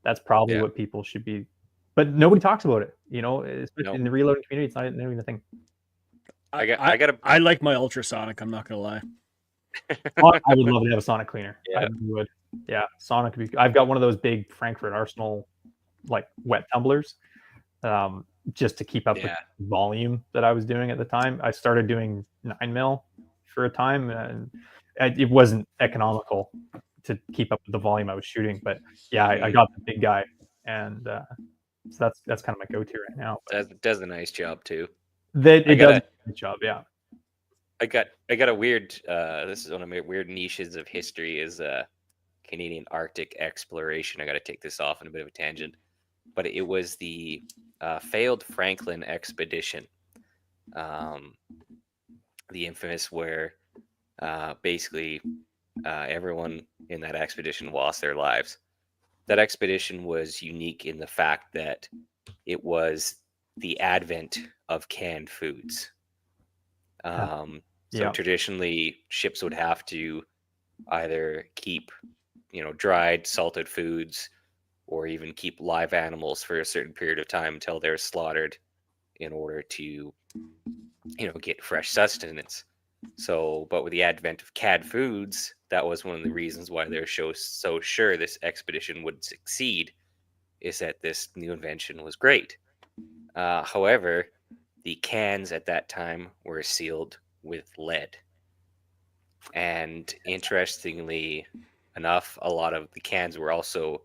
That's probably what people should be. But nobody talks about it, especially in the reloading community. It's not even a thing. I like my ultrasonic. I'm not gonna lie. I would love to have a sonic cleaner. Yeah. I would. Yeah, sonic would be. I've got one of those big Frankfurt Arsenal like wet tumblers, just to keep up with the volume that I was doing at the time. I started doing 9 mil for a time, and it wasn't economical to keep up with the volume I was shooting. But yeah, I got the big guy, and so that's kind of my go-to right now. That does a nice job too. It does a good job, yeah. I got a weird. This is one of my weird niches of history is Canadian Arctic exploration. I got to take this off on a bit of a tangent, but it was the failed Franklin expedition, the infamous where basically everyone in that expedition lost their lives. That expedition was unique in the fact that it was the advent of canned foods. So traditionally, ships would have to either keep, dried, salted foods, or even keep live animals for a certain period of time until they're slaughtered in order to, get fresh sustenance. So, but with the advent of canned foods, that was one of the reasons why they're so sure this expedition would succeed, is that this new invention was great. However, the cans at that time were sealed with lead. And interestingly enough, a lot of the cans were also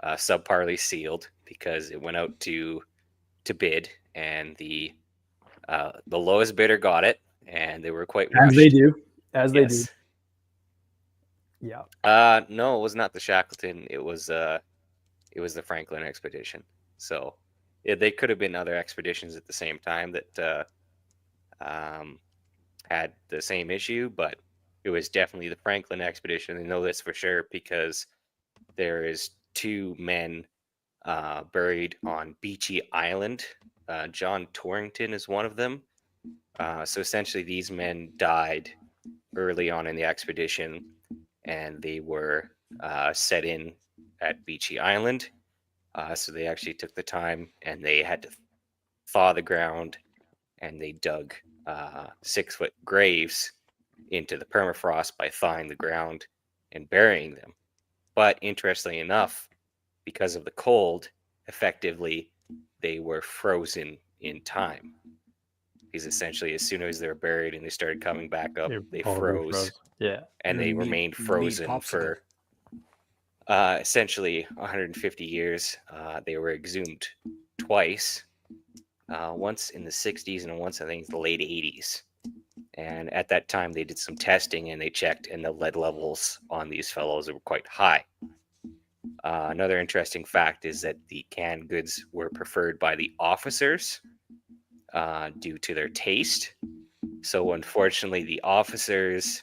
subparly sealed because it went out to bid, and the lowest bidder got it, and they were quite rushed. As they do. Yeah. No, it was not the Shackleton. It was the Franklin expedition. So they could have been other expeditions at the same time that had the same issue, but it was definitely the Franklin expedition. I know this for sure because there is 2 men buried on Beachy Island. John Torrington is one of them. So essentially, these men died early on in the expedition, and they were set in at Beachy Island. So they actually took the time, and they had to thaw the ground, and they dug 6-foot graves into the permafrost by thawing the ground and burying them. But interestingly enough, because of the cold, effectively, they were frozen in time. Because essentially, as soon as they were buried and they started coming back up, they froze. Yeah. And they remained frozen for essentially 150 years. They were exhumed twice, once in the 60s and once, I think, the late 80s. And at that time, they did some testing and they checked, and the lead levels on these fellows were quite high. Another interesting fact is that the canned goods were preferred by the officers due to their taste. So unfortunately, the officers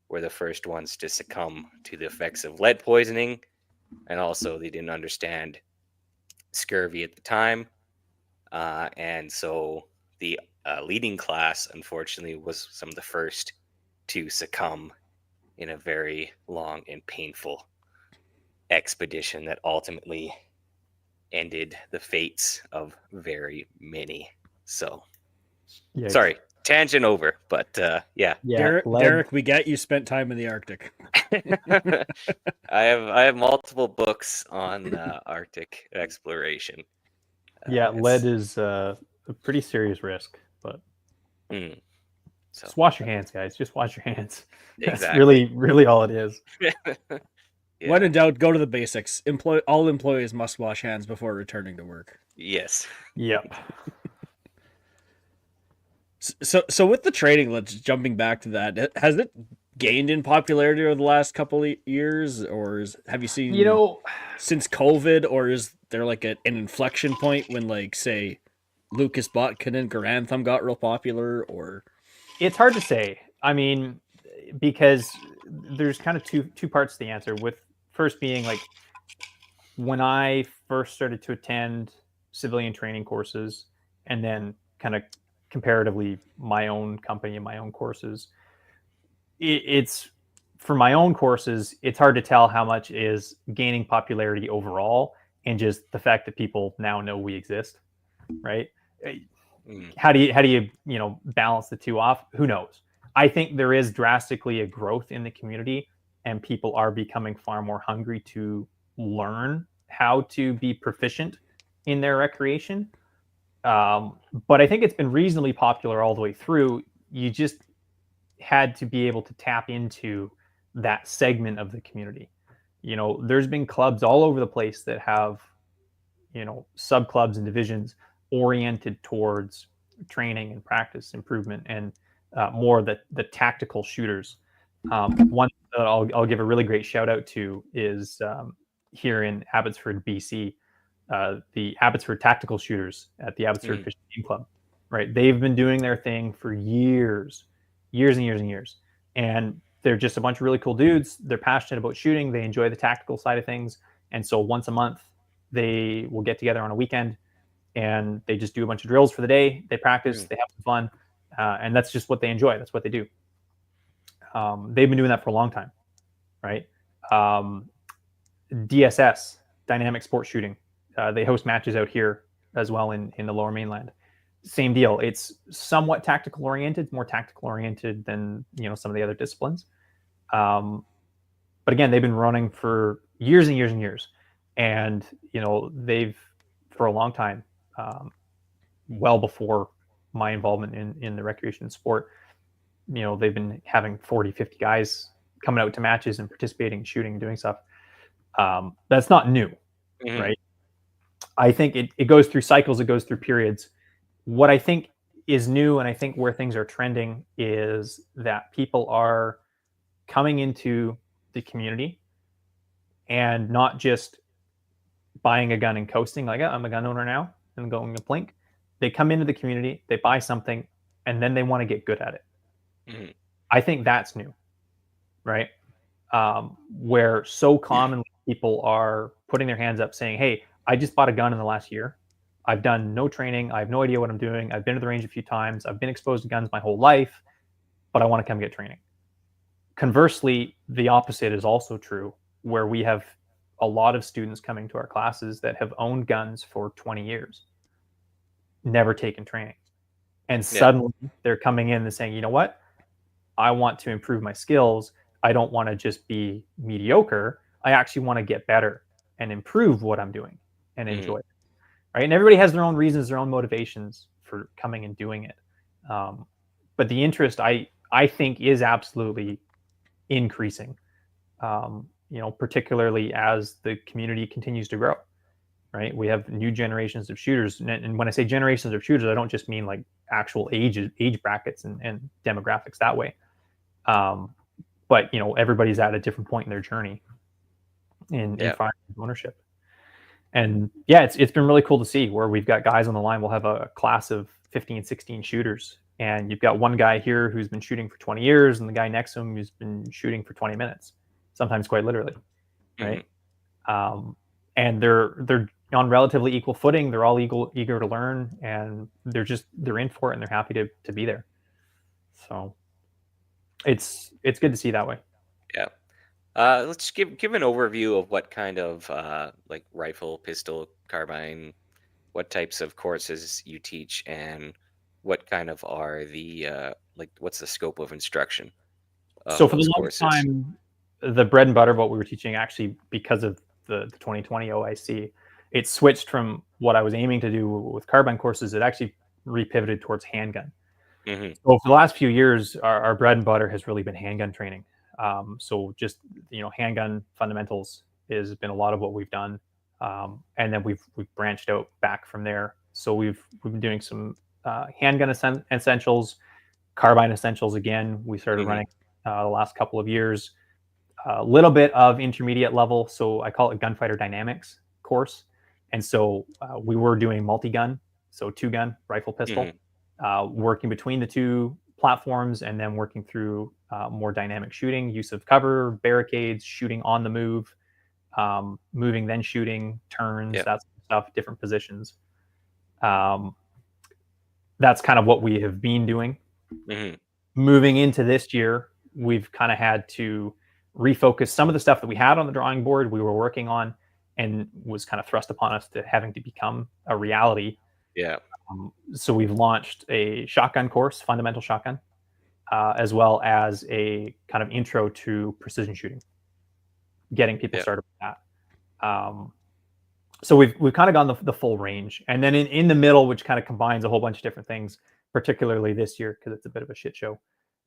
were the first ones to succumb to the effects of lead poisoning, and also they didn't understand scurvy at the time, and so the leading class, unfortunately, was some of the first to succumb in a very long and painful expedition that ultimately ended the fates of very many. So, sorry, tangent over, but yeah. Derek, we get you spent time in the Arctic. I have multiple books on Arctic exploration. Lead is a pretty serious risk, but so. Just wash your hands, guys. Just wash your hands. Exactly. That's really all it is. Yeah. When in doubt, go to the basics. All employees must wash hands before returning to work. Yes. Yep. So with the training, let's jumping back to that. Has it gained in popularity over the last couple of years, or have you seen since COVID, or is there like an inflection point when, like, say, Lucas Botkin and Garantham got real popular? Or it's hard to say. I mean, because there's kind of two parts to the answer. With first being, like, when I first started to attend civilian training courses, and then kind of comparatively my own company and my own courses, it's for my own courses, it's hard to tell how much is gaining popularity overall and just the fact that people now know we exist, right? Mm. How do you balance the two off? Who knows? I think there is drastically a growth in the community, and people are becoming far more hungry to learn how to be proficient in their recreation. But I think it's been reasonably popular all the way through. You just had to be able to tap into that segment of the community. There's been clubs all over the place that have, sub clubs and divisions oriented towards training and practice improvement and more the tactical shooters. One that I'll give a really great shout out to is here in Abbotsford, BC, the Abbotsford Tactical Shooters at the Abbotsford Fishing Game Club. Right, they've been doing their thing for years and years and years, and they're just a bunch of really cool dudes. They're passionate about shooting. They enjoy the tactical side of things, and so once a month they will get together on a weekend and they just do a bunch of drills for the day. They practice, they have some fun, and that's just what they enjoy. That's what they do. They've been doing that for a long time, right? DSS, Dynamic Sports Shooting, they host matches out here as well in the Lower Mainland. Same deal. It's somewhat tactical oriented, more tactical oriented than some of the other disciplines. But again, they've been running for years and years and years, and they've for a long time, well before my involvement in the recreation sport. They've been having 40, 50 guys coming out to matches and participating, shooting, doing stuff. That's not new, right? I think it goes through cycles. It goes through periods. What I think is new, and I think where things are trending, is that people are coming into the community and not just buying a gun and coasting like, I'm a gun owner now and going to blink. They come into the community, they buy something, and then they want to get good at it. I think that's new, right? Where so commonly people are putting their hands up saying, hey, I just bought a gun in the last year. I've done no training. I have no idea what I'm doing. I've been to the range a few times. I've been exposed to guns my whole life, but I want to come get training. Conversely, the opposite is also true, where we have a lot of students coming to our classes that have owned guns for 20 years, never taken training. And suddenly they're coming in and saying, you know what? I want to improve my skills. I don't want to just be mediocre. I actually want to get better and improve what I'm doing and enjoy it. Right. And everybody has their own reasons, their own motivations for coming and doing it. But the interest, I think, is absolutely increasing, particularly as the community continues to grow. Right. We have new generations of shooters. And when I say generations of shooters, I don't just mean like actual age brackets and demographics that way. But, everybody's at a different point in their journey in firearms ownership. And it's been really cool to see where we've got guys on the line. We'll have a class of 15, 16 shooters. And you've got one guy here who's been shooting for 20 years and the guy next to him who's been shooting for 20 minutes, sometimes quite literally. Right. And they're on relatively equal footing. They're all eager to learn, and they're in for it, and they're happy to be there. So it's good to see that way. Yeah. Let's give an overview of what kind of like rifle, pistol, carbine, what types of courses you teach, and what kind of are the what's the scope of instruction of so for those the courses? longest time, the bread and butter of what we were teaching, actually, because of the 2020 OIC, it switched from what I was aiming to do with carbine courses. It actually repivoted towards handgun. So for the last few years, our bread and butter has really been handgun training. So just handgun fundamentals has been a lot of what we've done, and then we've branched out back from there. So we've been doing some handgun essentials, carbine essentials. Again, we started running the last couple of years. A little bit of intermediate level, so I call it gunfighter dynamics course. And so we were doing multi-gun, so 2-gun rifle pistol, working between the two platforms, and then working through more dynamic shooting, use of cover, barricades, shooting on the move, moving, then shooting, turns, that sort of stuff, different positions. that's kind of what we have been doing. Mhm. Moving into this year, we've kind of had to refocus some of the stuff that we had on the drawing board, we were working on, and was kind of thrust upon us to having to become a reality. Yeah. So we've launched a shotgun course, fundamental shotgun, as well as a kind of intro to precision shooting, getting people Yeah. started with that. So we've kind of gone the full range, and then in the middle, which kind of combines a whole bunch of different things, particularly this year because it's a bit of a shit show.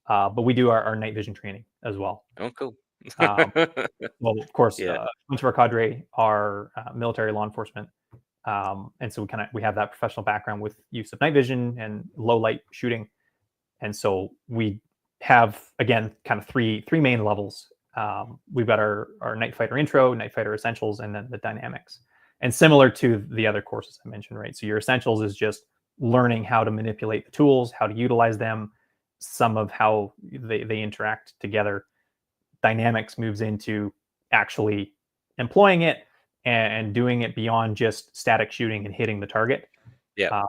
But we do our night vision training as well. Oh, cool. Well, of course, Yeah. a bunch of our cadre are military law enforcement, and so we have that professional background with use of night vision and low light shooting, and so we have again kind of three main levels. We've got our night fighter intro, night fighter essentials, and then the dynamics. And similar to the other courses I mentioned, right? So your essentials is just learning how to manipulate the tools, how to utilize them, some of how they interact together. Dynamics moves into actually employing it and doing it beyond just static shooting and hitting the target. Yeah.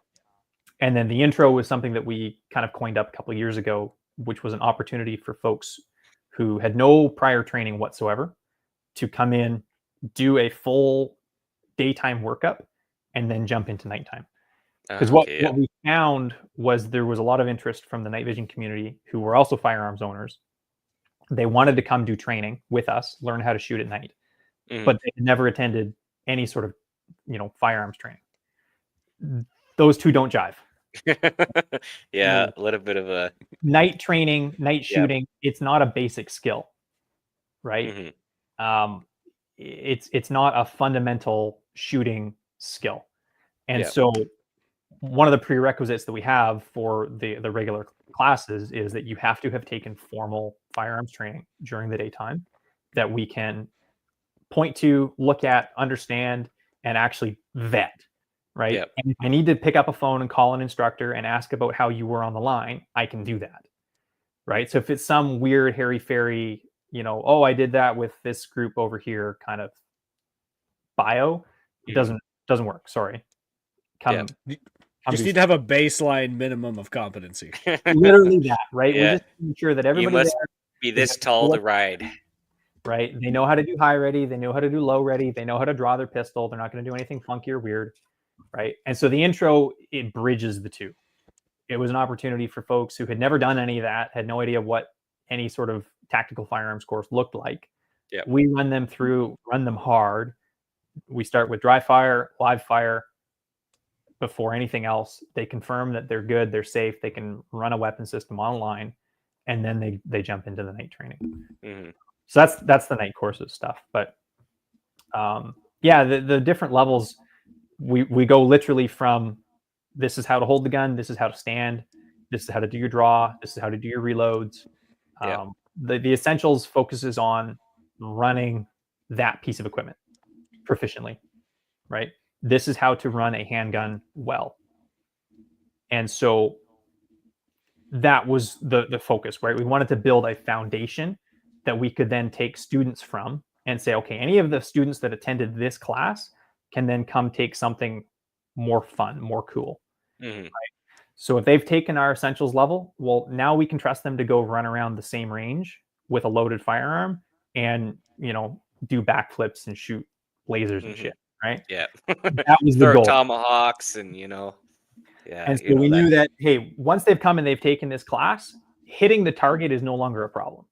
And then the intro was something that we kind of coined up a couple of years ago, which was an opportunity for folks who had no prior training whatsoever to come in, do a full daytime workup, and then jump into nighttime. Because what we found was there was a lot of interest from the night vision community who were also firearms owners. They wanted to come do training with us, learn how to shoot at night, but they had never attended any sort of, firearms training. Those two don't jive. Yeah, a little bit of a night training, night shooting. It's not a basic skill, right? It's not a fundamental shooting skill, and so one of the prerequisites that we have for the regular classes is that you have to have taken formal firearms training during the daytime that we can point to, look at, understand, and actually vet, right? Yep. And if I need to pick up a phone and call an instructor and ask about how you were on the line, I can do that, right? So if it's some weird hairy-fairy, oh, I did that with this group over here kind of bio, it doesn't work. Sorry. You just need to have a baseline minimum of competency. Literally that, right? Yeah. We just make sure that everybody You must be this tall to ride. Right? They know how to do high ready. They know how to do low ready. They know how to draw their pistol. They're not going to do anything funky or weird, right? And so the intro, it bridges the two. It was an opportunity for folks who had never done any of that, had no idea what any sort of tactical firearms course looked like. Yep. We run them hard. We start with dry fire, live fire. Before anything else, they confirm that they're good, they're safe, they can run a weapon system online, and then they jump into the night training. So that's the night courses stuff. But the different levels, we go literally from this is how to hold the gun, this is how to stand, this is how to do your draw, this is how to do your reloads. The essentials focuses on running that piece of equipment proficiently, right? This is how to run a handgun well. And so that was the focus, right? We wanted to build a foundation that we could then take students from and say, okay, any of the students that attended this class can then come take something more fun, more cool. Right? So if they've taken our essentials level, well, now we can trust them to go run around the same range with a loaded firearm and, do backflips and shoot lasers and shit. Right? Yeah. That was the goal. Tomahawks and And so we knew that, hey, once they've come and they've taken this class, hitting the target is no longer a problem.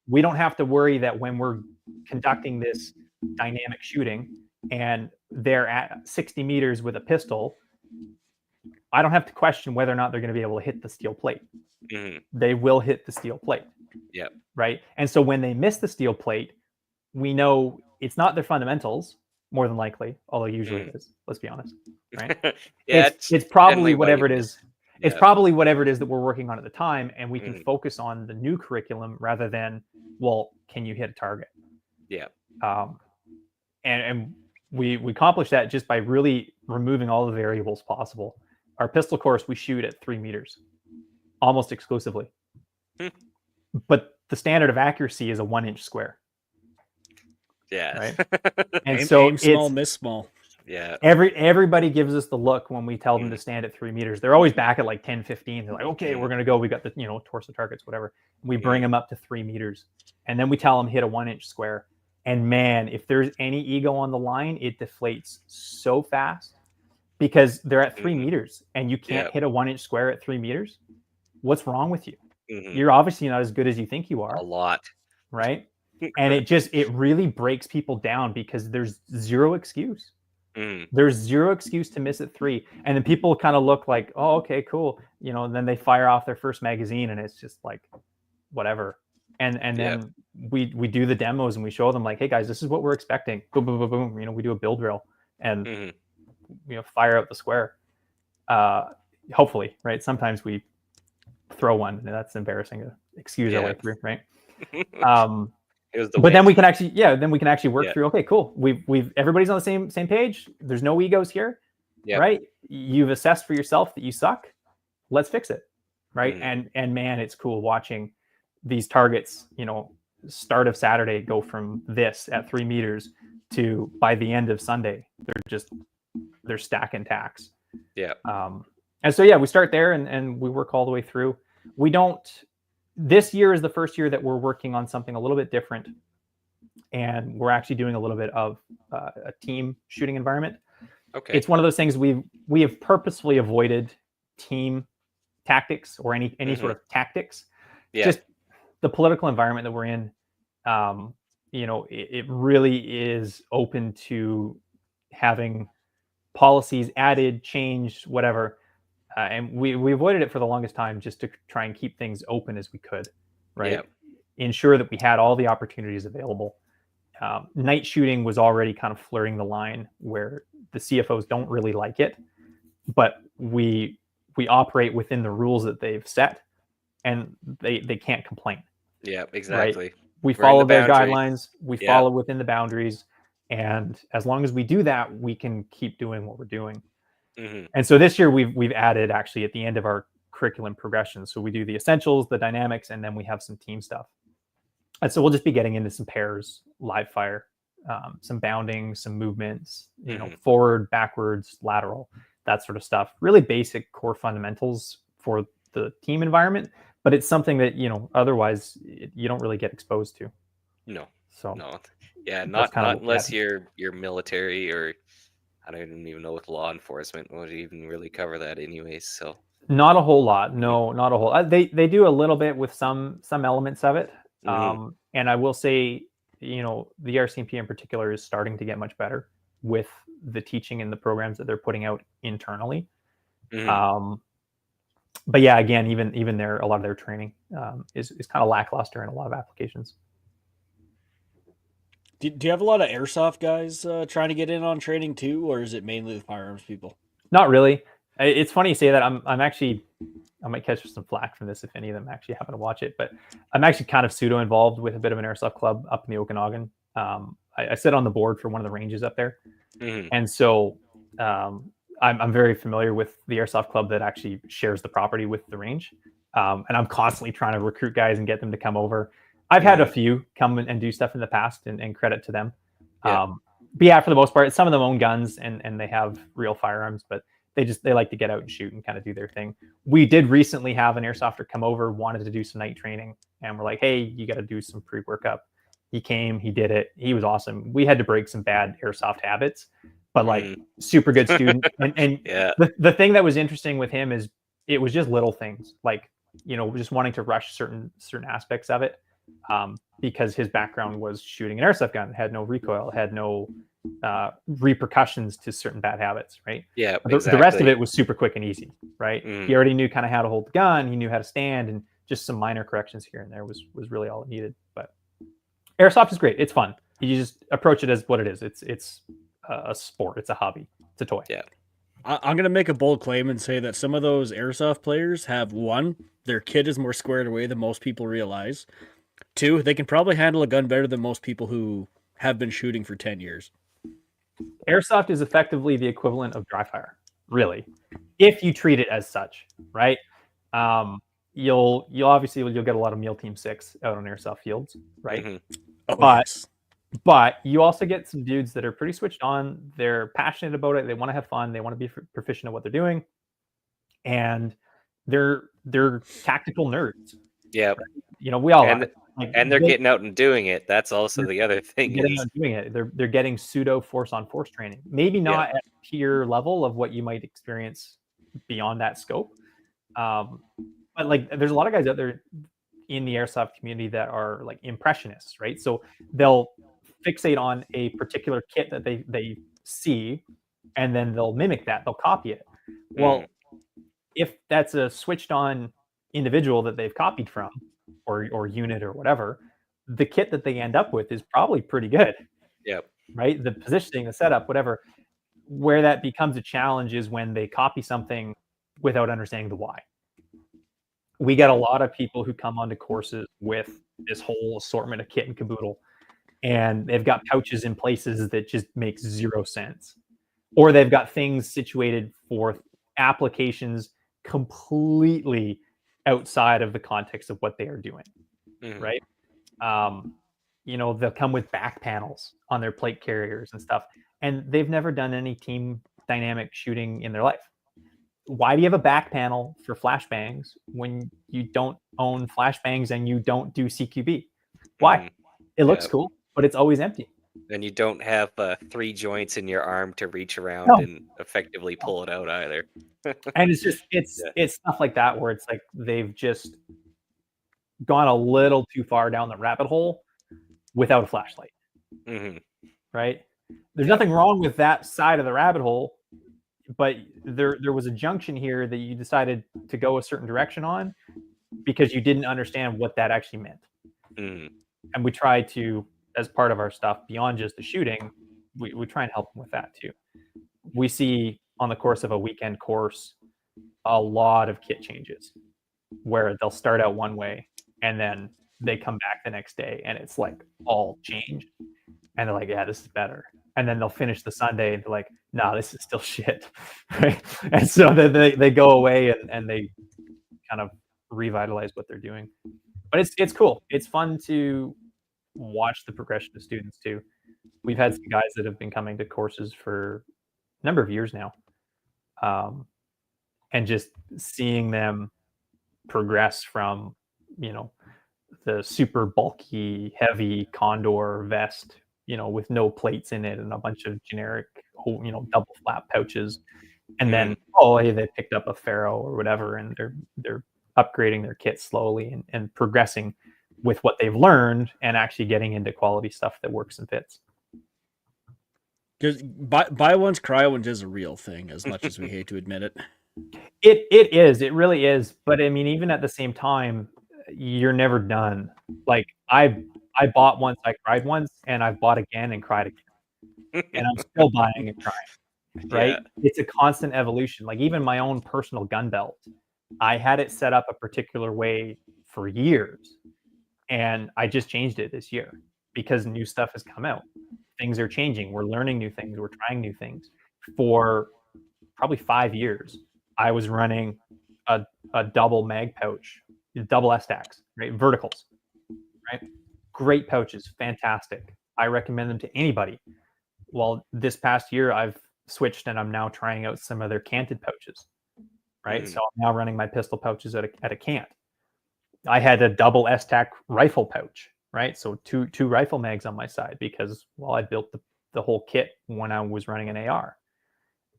We don't have to worry that when we're conducting this dynamic shooting and they're at 60 meters with a pistol, I don't have to question whether or not they're going to be able to hit the steel plate. They will hit the steel plate. Yep. Right? And so when they miss the steel plate, we know it's not their fundamentals, more than likely, although usually it is, let's be honest, right? It's probably whatever it is. It's probably whatever it is that we're working on at the time, and we can focus on the new curriculum rather than, well, can you hit a target? Yeah. And we accomplish that just by really removing all the variables possible. Our pistol course, we shoot at 3 meters, almost exclusively. But the standard of accuracy is a 1-inch square. Yeah. Right. And so aim small, miss small. Yeah. Everybody gives us the look when we tell them to stand at 3 meters. They're always back at like 10, 15. They're like, okay, we're going to go. We got the, torso targets, whatever. We bring them up to 3 meters. And then we tell them hit a 1-inch square. And man, if there's any ego on the line, it deflates so fast because they're at 3 meters and you can't hit a 1-inch square at 3 meters. What's wrong with you? You're obviously not as good as you think you are. A lot. Right? And it really breaks people down because there's zero excuse. There's zero excuse to miss at 3. And then people kind of look like, oh, okay, cool. And then they fire off their first magazine and it's just like, whatever. And then we do the demos and we show them like, hey guys, this is what we're expecting. Boom, boom, boom, boom. We do a build drill and, fire out the square. Hopefully, right? Sometimes we throw one and that's embarrassing to excuse our way through, right? But then we can actually work through. Okay, cool. We've everybody's on the same page. There's no egos here, right? You've assessed for yourself that you suck. Let's fix it, right? And man, it's cool watching these targets. Start of Saturday go from this at 3 meters to by the end of Sunday they're stacking tacks. Yeah. And so we start there and we work all the way through. We don't. This year is the first year that we're working on something a little bit different. And we're actually doing a little bit of a team shooting environment. Okay. It's one of those things we have purposefully avoided team tactics or any sort of tactics. Yeah. Just the political environment that we're in, it really is open to having policies added, changed, whatever. And we avoided it for the longest time just to try and keep things open as we could, right? Yeah. Ensure that we had all the opportunities available. Night shooting was already kind of flirting the line where the CFOs don't really like it, but we operate within the rules that they've set and they can't complain. Yeah, exactly. Right? We follow their guidelines. We follow within the boundaries. And as long as we do that, we can keep doing what we're doing. And so this year we've added actually at the end of our curriculum progression. So we do the essentials, the dynamics, and then we have some team stuff. And so we'll just be getting into some pairs, live fire, some bounding, some movements, forward, backwards, lateral, that sort of stuff. Really basic core fundamentals for the team environment, but it's something that, otherwise you don't really get exposed to. No. So no. Yeah, not unless you're military or I don't even know with law enforcement would even really cover that anyways. So not a whole lot. No, not a whole. They do a little bit with some elements of it. And I will say, the RCMP in particular is starting to get much better with the teaching and the programs that they're putting out internally. But yeah, again, even there, a lot of their training is kind of lackluster in a lot of applications. Do you have a lot of airsoft guys trying to get in on training too, or is it mainly the firearms people? Not really. It's funny you say that. I'm actually, I might catch some flack from this if any of them actually happen to watch it, but I'm actually kind of pseudo involved with a bit of an airsoft club up in the Okanagan. I sit on the board for one of the ranges up there, and so I'm very familiar with the airsoft club that actually shares the property with the range, and I'm constantly trying to recruit guys and get them to come over. I've had a few come and do stuff in the past, and credit to them. But yeah, for the most part, some of them own guns and they have real firearms, but they like to get out and shoot and kind of do their thing. We did recently have an airsofter come over, wanted to do some night training, and we're like, hey, you got to do some pre-workup. He came, he did it. He was awesome. We had to break some bad airsoft habits, but like super good student. And the thing that was interesting with him is it was just little things like, just wanting to rush certain aspects of it. Because his background was shooting an airsoft gun, had no recoil, had no repercussions to certain bad habits, right? Yeah, exactly. The rest of it was super quick and easy, right? He already knew kind of how to hold the gun, he knew how to stand, and just some minor corrections here and there was really all it needed. But airsoft is great. It's fun. You just approach it as what it is. It's a sport. It's a hobby. It's a toy. Yeah. I'm going to make a bold claim and say that some of those airsoft players have, one, their kid is more squared away than most people realize. Two, they can probably handle a gun better than most people who have been shooting for 10 years. Airsoft is effectively the equivalent of dry fire, really, if you treat it as such, right? You'll get a lot of MEAL Team 6 out on airsoft fields, right? Oh, but yes. But you also get some dudes that are pretty switched on. They're passionate about it. They want to have fun. They want to be proficient at what they're doing, and they're tactical nerds. Yep. You know, we all And are. Like, and they're getting out and doing it. That's also the other thing getting is out and doing it. They're getting pseudo force on force training. Maybe not at peer level of what you might experience beyond that scope. But like, there's a lot of guys out there in the airsoft community that are like impressionists, right? So they'll fixate on a particular kit that they see, and then they'll mimic that. They'll copy it. Well, if that's a switched on individual that they've copied from, or unit or whatever, the kit that they end up with is probably pretty good. Yep. Right? The positioning, the setup, whatever. Where that becomes a challenge is when they copy something without understanding the why. We get a lot of people who come onto courses with this whole assortment of kit and caboodle, and they've got pouches in places that just make zero sense. Or they've got things situated for applications completely outside of the context of what they are doing, right? You know, they'll come with back panels on their plate carriers and stuff, and they've never done any team dynamic shooting in their life. Why do you have a back panel for flashbangs when you don't own flashbangs and you don't do CQB? Why? It looks cool, but it's always empty. And you don't have 3 joints in your arm to reach around and effectively pull it out either. And it's just it's stuff like that where it's like they've just gone a little too far down the rabbit hole without a flashlight. Right? There's nothing wrong with that side of the rabbit hole, but there was a junction here that you decided to go a certain direction on because you didn't understand what that actually meant. And we try to, as part of our stuff, beyond just the shooting, we try and help them with that too. We see on the course of a weekend course a lot of kit changes where they'll start out one way and then they come back the next day and it's like all changed. And they're like, yeah, this is better. And then they'll finish the Sunday and they're like, no, this is still shit. Right? And so they go away and they kind of revitalize what they're doing. But it's cool. It's fun to watch the progression of students too. We've had some guys that have been coming to courses for a number of years now. And just seeing them progress from, you know, the super bulky, heavy Condor vest, you know, with no plates in it and a bunch of generic, you know, double flap pouches. And then, hey, they picked up a Faro or whatever, and they're upgrading their kit slowly and progressing with what they've learned and actually getting into quality stuff that works and fits. Because buy one's, cry one's is a real thing, as much as we hate to admit it. It is. It really is. But I mean, even at the same time, you're never done. Like I bought once, I cried once, and I've bought again and cried again. And I'm still buying and crying. Right? Yeah. It's a constant evolution. Like even my own personal gun belt, I had it set up a particular way for years. And I just changed it this year because new stuff has come out. Things are changing. We're learning new things. We're trying new things. For probably 5 years, I was running a double mag pouch, double S-stacks, right? Verticals, right? Great pouches, fantastic. I recommend them to anybody. Well, this past year, I've switched and I'm now trying out some of their canted pouches, right? So I'm now running my pistol pouches at a cant. I had a double S-tack rifle pouch, right? So two rifle mags on my side because, well, I built the whole kit when I was running an AR.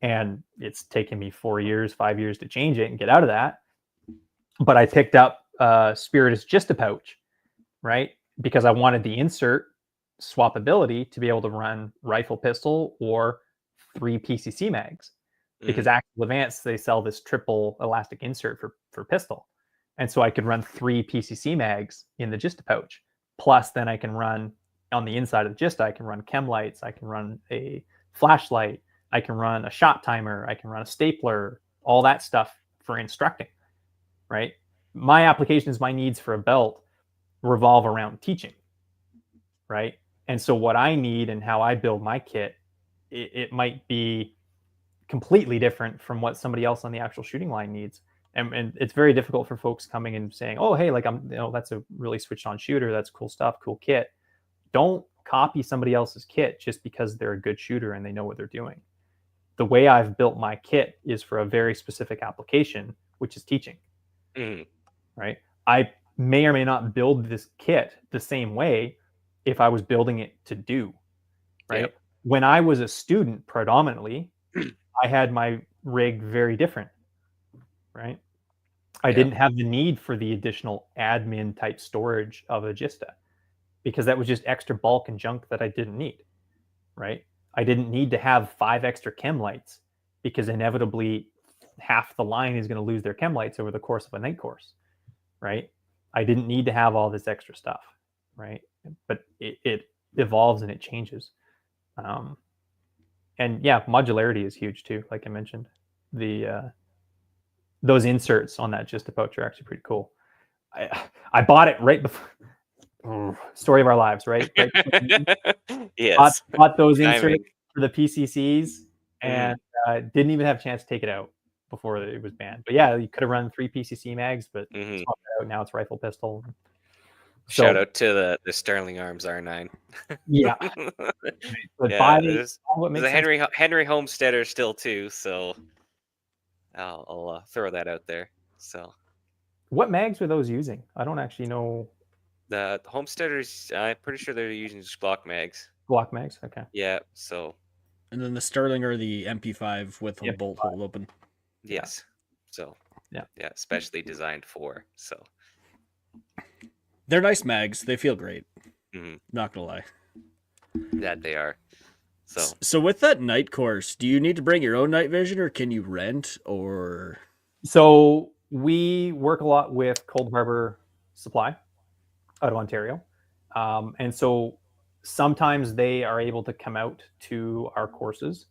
And it's taken me 5 years to change it and get out of that. But I picked up Spirit as just a pouch, right? Because I wanted the insert swappability to be able to run rifle, pistol, or 3 PCC mags. Because Active Advance, they sell this triple elastic insert for pistol. And so I could run 3 PCC mags in the Gista pouch. Plus, then I can run on the inside of the Gista, I can run chem lights, I can run a flashlight, I can run a shot timer, I can run a stapler, all that stuff for instructing, right? My applications, my needs for a belt revolve around teaching, right? And so what I need and how I build my kit, it might be completely different from what somebody else on the actual shooting line needs. And it's very difficult for folks coming and saying, oh, hey, like that's a really switched on shooter. That's cool stuff, cool kit. Don't copy somebody else's kit just because they're a good shooter and they know what they're doing. The way I've built my kit is for a very specific application, which is teaching. Mhm. Right? I may or may not build this kit the same way if I was building it to do. Right? Yep. When I was a student, predominantly, I had my rig very different. Right? I Yep. didn't have the need for the additional admin type storage of Agista because that was just extra bulk and junk that I didn't need. Right? I didn't need to have 5 extra chem lights because inevitably half the line is going to lose their chem lights over the course of a night course. Right? I didn't need to have all this extra stuff. Right? But it evolves and it changes. And yeah, modularity is huge too. Like I mentioned, those inserts on that Agista pouch are actually pretty cool. I bought it right before story of our lives, right? Yes. Bought those Timing. inserts for the PCCs and didn't even have a chance to take it out before it was banned. But yeah, you could have run 3 PCC mags, but Mhm. swapped it out. Now it's rifle pistol. Shout out to the Sterling Arms R9. Yeah. But Yeah, buy there's what makes a sense. Henry Homesteader still too, so I'll throw that out there. So What mags were those using? I don't actually know. the Homesteaders, I'm pretty sure they're using just Glock mags. Glock mags. Okay. Yeah, so And then the Sterling or the MP5 with a Yeah, bolt hole open. yes. So Yeah. especially designed for. So They're nice mags. They feel great. Mhm. Not gonna lie. that they are. So with that night course, do you need to bring your own night vision, or can you rent? Or So we work a lot with Cold Harbor Supply out of Ontario. And so sometimes they are able to come out to our courses.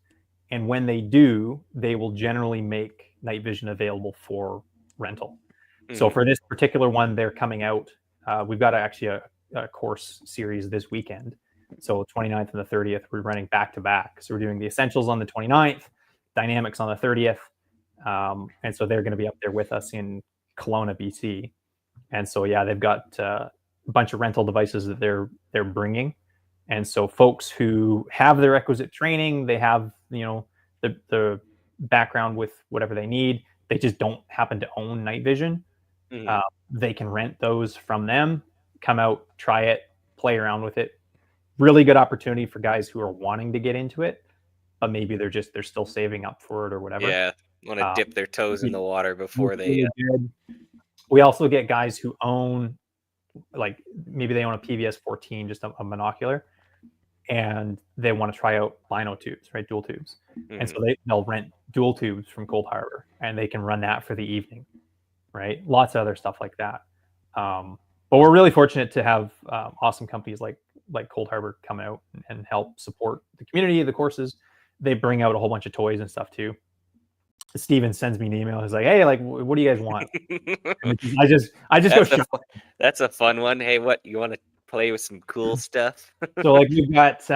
And when they do, they will generally make night vision available for rental. So Mhm. for this particular one, they're coming out. We've got actually a course series this weekend. So 29th and the 30th, we're running back to back. So we're doing the essentials on the 29th, dynamics on the 30th. And so they're going to be up there with us in Kelowna, BC. And so, yeah, they've got a bunch of rental devices that they're bringing. And so folks who have the requisite training, they have, the background with whatever they need. They just don't happen to own night vision. Mhm. They can rent those from them, come out, try it, play around with it. Really good opportunity for guys who are wanting to get into it, but maybe they're still saving up for it or whatever. Yeah, want to dip their toes in the water before they. Really good. We also get guys who own, like maybe they own a PVS 14, just a monocular, and they want to try out lino tubes, right? Dual tubes. And so they'll rent dual tubes from Cold Harbor and they can run that for the evening, right? Lots of other stuff like that. But we're really fortunate to have awesome companies like Cold Harbor come out and help support the community, the courses. They bring out a whole bunch of toys and stuff too. Steven sends me an email. He's like, "Hey, like, what do you guys want?" I just go shop. That's a fun one. Hey, what you want to play with some cool stuff? So like we've got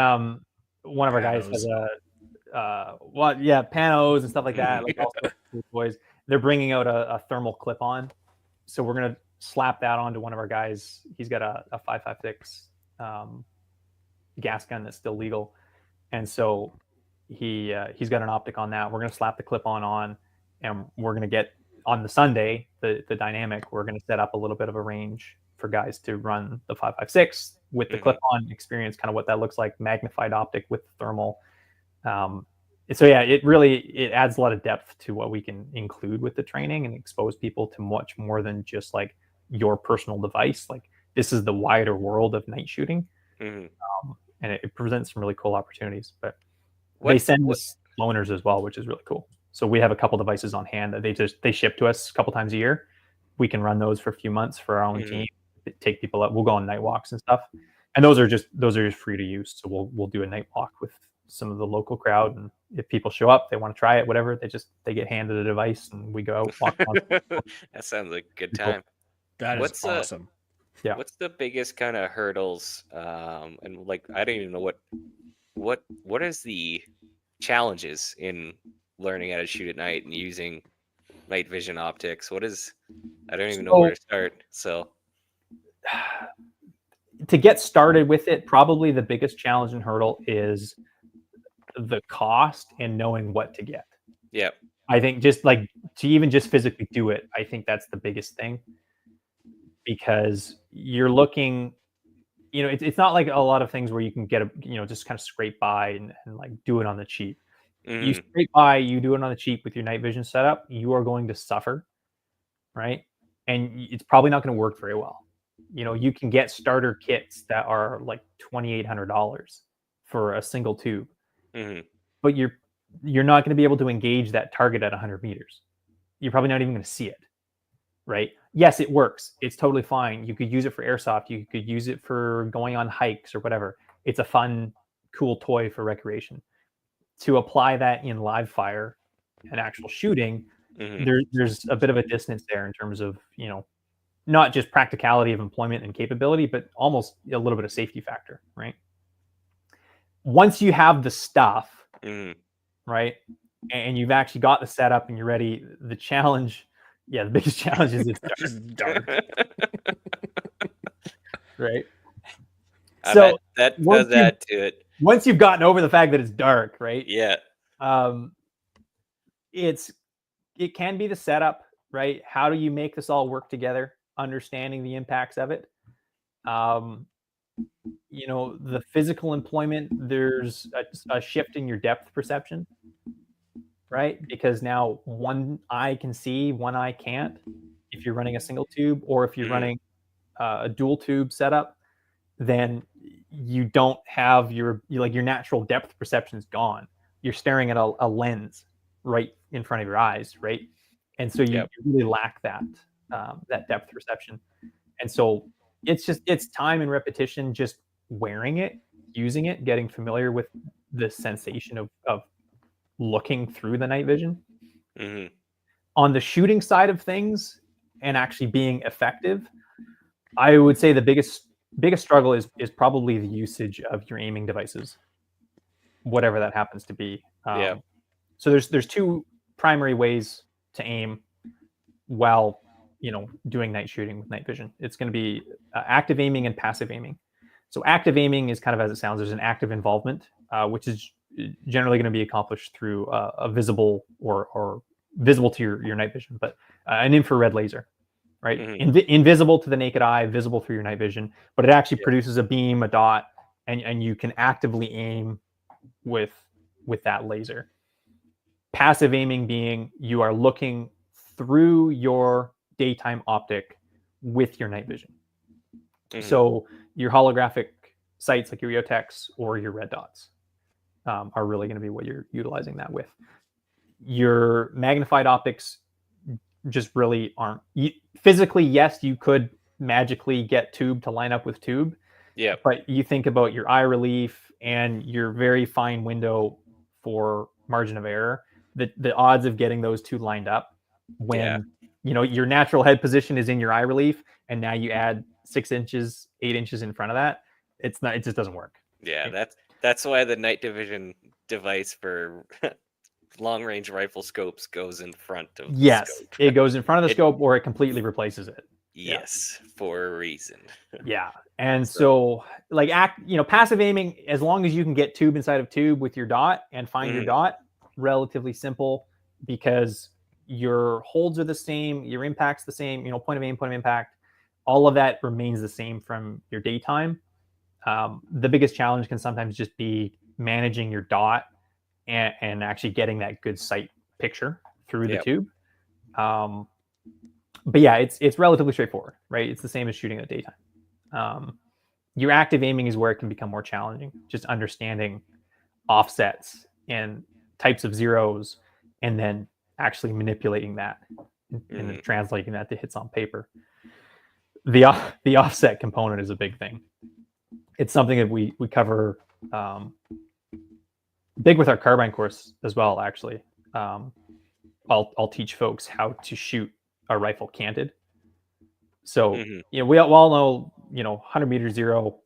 one of our guys Panos. has panos and stuff like that. Like all sorts of cool toys. They're bringing out a thermal clip-on, so we're gonna slap that onto one of our guys. He's got a 5.56 gas gun that's still legal, and so he's got an optic on that. We're gonna slap the clip-on on, and we're gonna get on the Sunday the dynamic. We're gonna set up a little bit of a range for guys to run the 5.56 with the clip-on, experience kind of what that looks like, magnified optic with thermal. So yeah, it adds a lot of depth to what we can include with the training and expose people to much more than just like your personal device. Like this is the wider world of night shooting, and it presents some really cool opportunities. But they send us loaners as well, which is really cool. So we have a couple devices on hand that they ship to us a couple times a year. We can run those for a few months for our own team. Take people out. We'll go on night walks and stuff, and those are just free to use. So we'll do a night walk with some of the local crowd, and if people show up, they want to try it, whatever, they get handed a device, and we go out walk around. That sounds like a good time. That is awesome. Yeah. What's the biggest kind of hurdles? And like I don't even know what is the challenges in learning how to shoot at night and using night vision optics? I don't even know where to start. So to get started with it, probably the biggest challenge and hurdle is the cost and knowing what to get. Yep. I think just like to even just physically do it, I think that's the biggest thing, because you're looking, it's not like a lot of things where you can get just kind of scrape by and like do it on the cheap. You Mhm. scrape by, you do it on the cheap with your night vision setup, you are going to suffer, right? And it's probably not going to work very well. You can get starter kits that are like $2,800 for a single tube, Mhm. but you're not going to be able to engage that target at 100 meters. You're probably not even going to see it, right? Yes, it works. It's totally fine. You could use it for airsoft. You could use it for going on hikes or whatever. It's a fun, cool toy for recreation. To apply that in live fire and actual shooting, Mhm. there's a bit of a distance there in terms of, not just practicality of employment and capability, but almost a little bit of safety factor, right? Once you have the stuff, Mhm. right, and you've actually got the setup and you're ready, the challenge, the biggest challenge is it's dark, Just dark. right? I So bet that once does you add to it. once you've gotten over the fact that it's dark, right? Yeah. Um, it can be the setup, right? How do you make this all work together? Understanding the impacts of it. The physical employment, there's a shift in your depth perception, right? Because now one eye can see, one eye can't. If you're running a single tube, or if you're Mhm. running a dual tube setup, then you don't have your natural depth perception is gone. You're staring at a lens right in front of your eyes, right? And so you Yep. really lack that depth perception. And so it's time and repetition, just wearing it, using it, getting familiar with the sensation of looking through the night vision. Mhm. On the shooting side of things and actually being effective, I would say the biggest struggle is probably the usage of your aiming devices, whatever that happens to be. Yep. So there's two primary ways to aim while doing night shooting with night vision. It's going to be active aiming and passive aiming. So active aiming is kind of as it sounds. There's an active involvement, which is generally going to be accomplished through a visible or visible to your night vision, but an infrared laser, right? Mhm. Invisible to the naked eye, visible through your night vision, but it actually Yeah. produces a beam, a dot, and you can actively aim with that laser. Passive aiming being you are looking through your daytime optic with your night vision. Mhm. So your holographic sights like your EOTechs or your red dots are really going to be what you're utilizing that with. Your magnified optics just really aren't. Physically, yes, you could magically get tube to line up with tube, Yep. but you think about your eye relief and your very fine window for margin of error, the odds of getting those two lined up Yeah. when your natural head position is in your eye relief, and now you add 6 inches, 8 inches in front of that, it just doesn't work. Yeah. That's why the night division device for long range rifle scopes goes in front of the Yes, scope. it goes in front of the It scope or it completely replaces it. Yes, for a reason. Yeah. And So, so like passive aiming, as long as you can get tube inside of tube with your dot and find your mhm. dot, relatively simple, because your holds are the same, your impact's the same, point of aim, point of impact, all of that remains the same from your daytime. The biggest challenge can sometimes just be managing your dot and actually getting that good sight picture through the Yep. tube. But yeah, it's relatively straightforward, right? It's the same as shooting at daytime. Your active aiming is where it can become more challenging, just understanding offsets and types of zeros, and then actually manipulating that and then Mhm. translating that to hits on paper. The offset component is a big thing. It's something that we cover big with our carbine course as well. Actually, I'll teach folks how to shoot a rifle canted. So Mhm. we all know 100 meters zero,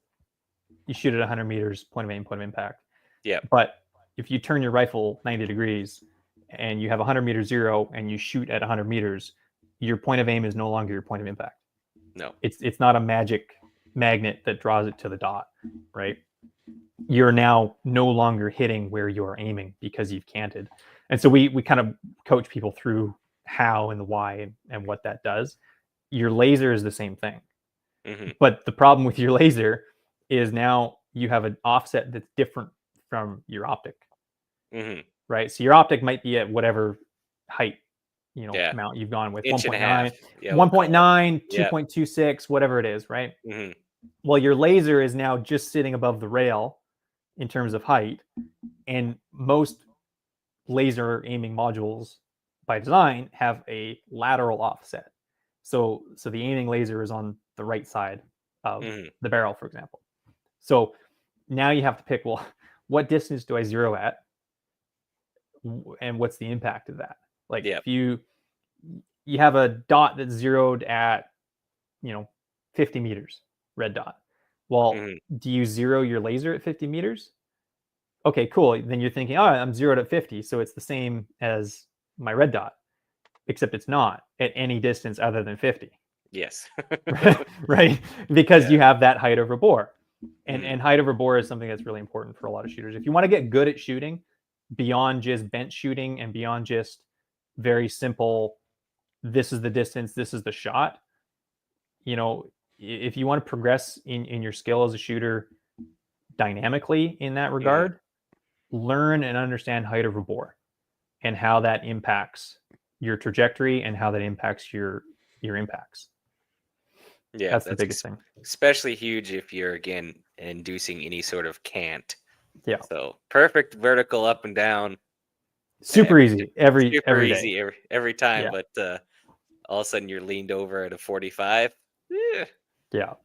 you shoot at 100 meters, point of aim, point of impact. Yep. But if you turn your rifle 90 degrees and you have 100 meter zero and you shoot at 100 meters, your point of aim is no longer your point of impact. No. It's not a magic magnet that draws it to the dot, right? You're now no longer hitting where you're aiming because you've canted. And so we kind of coach people through how and the why and what that does. Your laser is the same thing. But the problem with your laser is now you have an offset that's different from your optic, right? So your optic might be at whatever height, amount you've gone with, Inch 1.9, and a half. Yeah, 1.9, Yep. 2.26, whatever it is, right? Well, your laser is now just sitting above the rail in terms of height, and most laser aiming modules by design have a lateral offset. So the aiming laser is on the right side of the barrel, for example. So now you have to pick, well, what distance do I zero at? And what's the impact of that? Like if you have a dot that's zeroed at, 50 meters, red dot. Well, do you zero your laser at 50 meters? Okay, cool. Then you're thinking, oh, I'm zeroed at 50. So it's the same as my red dot, except it's not at any distance other than 50. Yes. Right? Because you have that height over bore. And height over bore is something that's really important for a lot of shooters. If you want to get good at shooting beyond just bench shooting and beyond just very simple, this is the distance, this is the shot, if you want to progress in your skill as a shooter dynamically in that regard, learn and understand height over bore and how that impacts your trajectory and how that impacts your impacts. Yeah, that's the biggest thing. Especially huge if you're, again, inducing any sort of cant. Yeah. So perfect vertical up and down. Super easy every easy day. every time, Yeah. but all of a sudden you're leaned over at a 45. Yeah.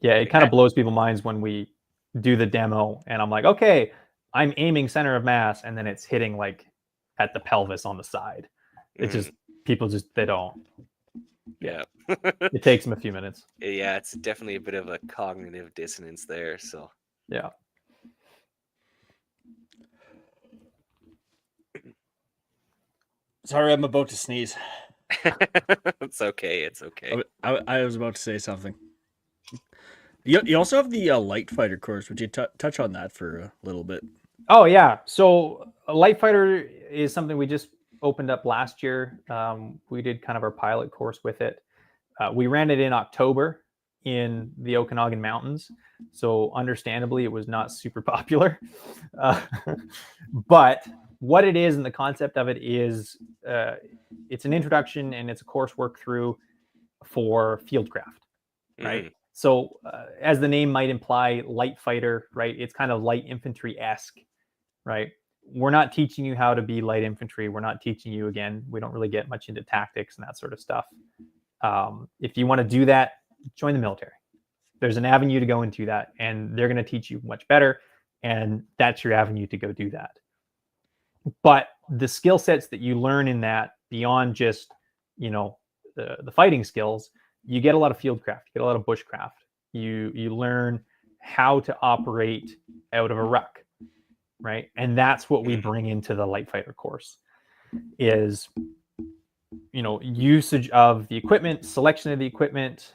It kind of blows people's minds when we do the demo and I'm like, okay, I'm aiming center of mass, and then it's hitting like at the pelvis on the side. It's just people they don't. Yeah. It takes them a few minutes. Yeah, it's definitely a bit of a cognitive dissonance there. So yeah. Sorry, I'm about to sneeze. It's okay. It's okay. I was about to say something. You also have the Light Fighter course. Would you touch on that for a little bit? Oh, yeah. So a Light Fighter is something we just opened up last year. We did kind of our pilot course with it. We ran it in October in the Okanagan Mountains. So understandably, it was not super popular. But what it is and the concept of it is it's an introduction and it's a course work through for fieldcraft, right? So as the name might imply, light fighter, right? It's kind of light infantry-esque, right? We're not teaching you how to be light infantry. We're not teaching you, again, we don't really get much into tactics and that sort of stuff. If you want to do that, join the military. There's an avenue to go into that, and they're going to teach you much better, and that's your avenue to go do that. But the skill sets that you learn in that, beyond just, the fighting skills, you get a lot of fieldcraft, you get a lot of bushcraft. You learn how to operate out of a ruck, right? And that's what we bring into the Light Fighter course is, usage of the equipment, selection of the equipment,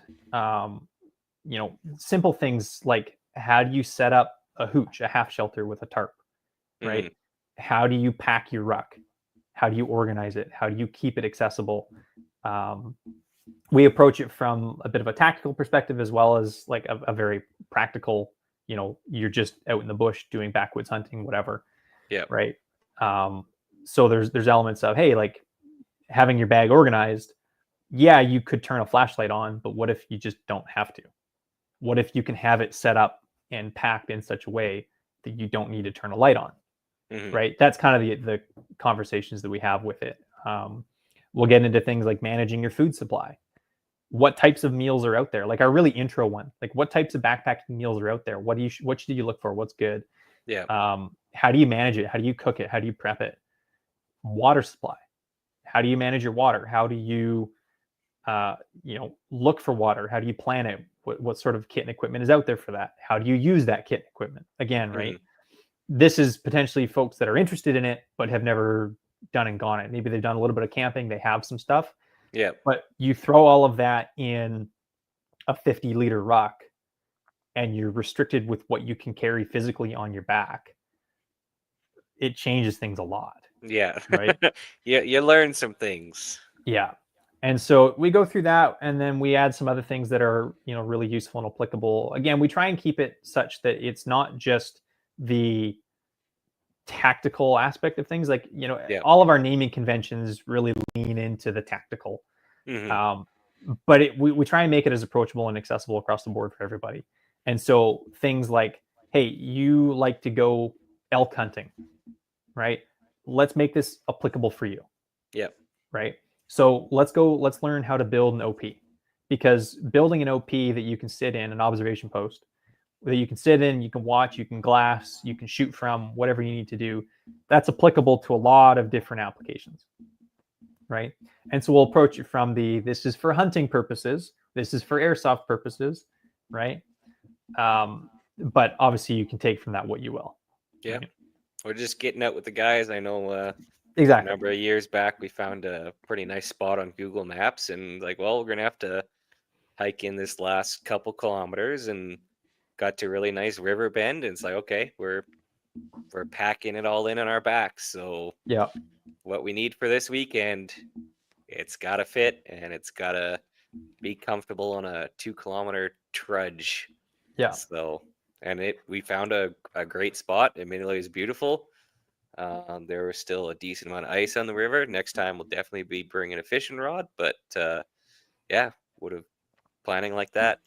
simple things like how do you set up a hooch, a half shelter with a tarp, right? How do you pack your ruck? How do you organize it? How do you keep it accessible? We approach it from a bit of a tactical perspective as well as like a very practical, you're just out in the bush doing backwoods hunting, whatever. Yeah. Right. So there's elements of, hey, like having your bag organized. Yeah, you could turn a flashlight on, but what if you just don't have to? What if you can have it set up and packed in such a way that you don't need to turn a light on? Right. That's kind of the conversations that we have with it. We'll get into things like managing your food supply. What types of meals are out there? Like our really intro one, like what types of backpacking meals are out there? What should you look for? What's good? Yeah. How do you manage it? How do you cook it? How do you prep it? Water supply. How do you manage your water? How do you, look for water? How do you plan it? What sort of kit and equipment is out there for that? How do you use that kit and equipment? Again, right? This is potentially folks that are interested in it, but have never done and gone it. Maybe they've done a little bit of camping. They have some stuff. Yeah. But you throw all of that in a 50-liter ruck and you're restricted with what you can carry physically on your back, it changes things a lot. Yeah. Right. You learn some things. Yeah. And so we go through that, and then we add some other things that are, really useful and applicable. Again, we try and keep it such that it's not just the tactical aspect of things. Like, Yeah. all of our naming conventions really lean into the tactical. Mhm. But we try and make it as approachable and accessible across the board for everybody. And so things like, hey, you like to go elk hunting, right? Let's make this applicable for you, Yep. right? So let's learn how to build an OP, because building an OP that you can sit in, an observation post that you can sit in, you can watch, you can glass, you can shoot from, whatever you need to do, that's applicable to a lot of different applications, right? And so we'll approach it from this is for hunting purposes, this is for airsoft purposes, right? But obviously you can take from that what you will. Yeah. Right? We're just getting out with the guys. I know a Exactly. number of years back we found a pretty nice spot on Google Maps, and like, well, we're gonna have to hike in this last couple kilometers, and got to a really nice river bend, and it's like, okay, we're packing it all in on our backs. So Yeah. what we need for this weekend, it's gotta fit, and it's gotta be comfortable on a 2-kilometer trudge. Yeah. So, and we found a great spot. Admittedly, it was beautiful. There was still a decent amount of ice on the river. Next time we'll definitely be bringing a fishing rod, but yeah, would have planning like that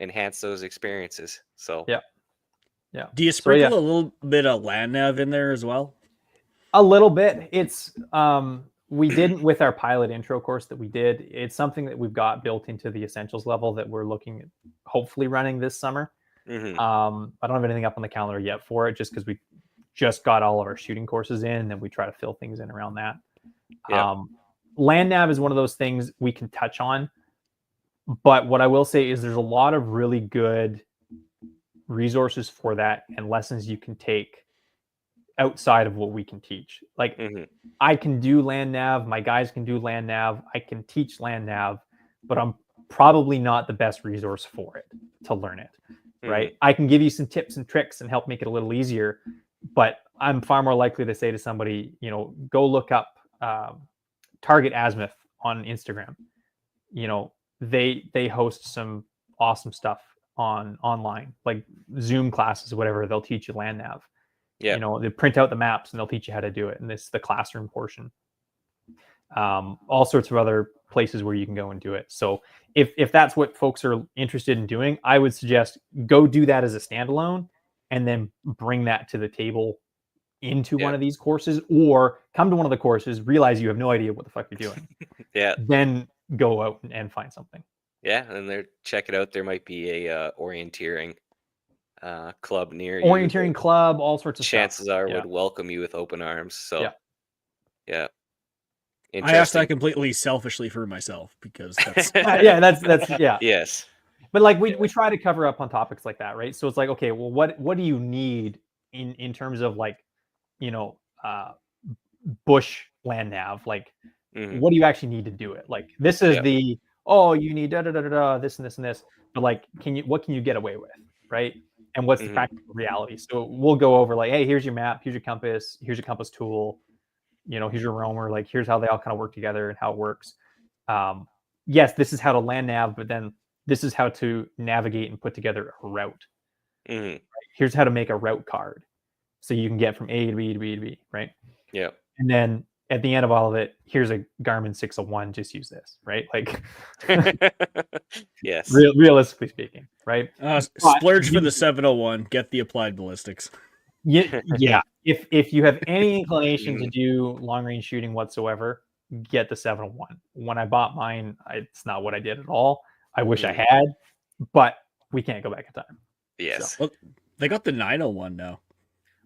enhance those experiences. So Yeah. Yeah. Do you So, sprinkle a little bit of land nav in there as well? A little bit. It's we didn't with our pilot intro course that we did. It's something that we've got built into the essentials level that we're looking at hopefully running this summer. Mhm. I don't have anything up on the calendar yet for it, just because we just got all of our shooting courses in, and then we try to fill things in around that. Yeah. Land nav is one of those things we can touch on, but what I will say is there's a lot of really good resources for that and lessons you can take outside of what we can teach. Like, Mhm. I can do land nav, my guys can do land nav, I can teach land nav, but I'm probably not the best resource for it to learn it, right? I can give you some tips and tricks and help make it a little easier, but I'm far more likely to say to somebody, go look up Target Azimuth on Instagram. They host some awesome stuff online, like Zoom classes, whatever. They'll teach you land nav. Yeah. They print out the maps and they'll teach you how to do it. And this is the classroom portion. All sorts of other places where you can go and do it. So if that's what folks are interested in doing, I would suggest go do that as a standalone and then bring that to the table into one of these courses, or come to one of the courses, realize you have no idea what the fuck you're doing. Yeah. Then go out and find something. Yeah, and check it out. There might be a orienteering club near you. Orienteering club, all sorts of chances stuff. are would welcome you with open arms. So yeah. I asked that completely selfishly for myself, because that's that's Yes. But like we try to cover up on topics like that, right? So it's like, okay, well, what do you need in terms of like, bush land nav? Like, what do you actually need to do it? Like, this is you need this and this and this, but like, what can you get away with, right? And what's the practical reality? So we'll go over like, hey, here's your map, here's your compass tool, here's your roamer, like here's how they all kind of work together and how it works. Yes, this is how to land nav, but then this is how to navigate and put together a route. Right? Here's how to make a route card, so you can get from A to B to B to B, right? Yeah. And then at the end of all of it, here's a Garmin 601, just use this, right? Like, yes. Realistically speaking, right? Splurge for the 701, get the applied ballistics. Yeah. If you have any inclination to do long range shooting whatsoever, get the 701. When I bought mine, it's not what I did at all. I wish I had, but we can't go back in time. Yes. So. Well, they got the 901 now.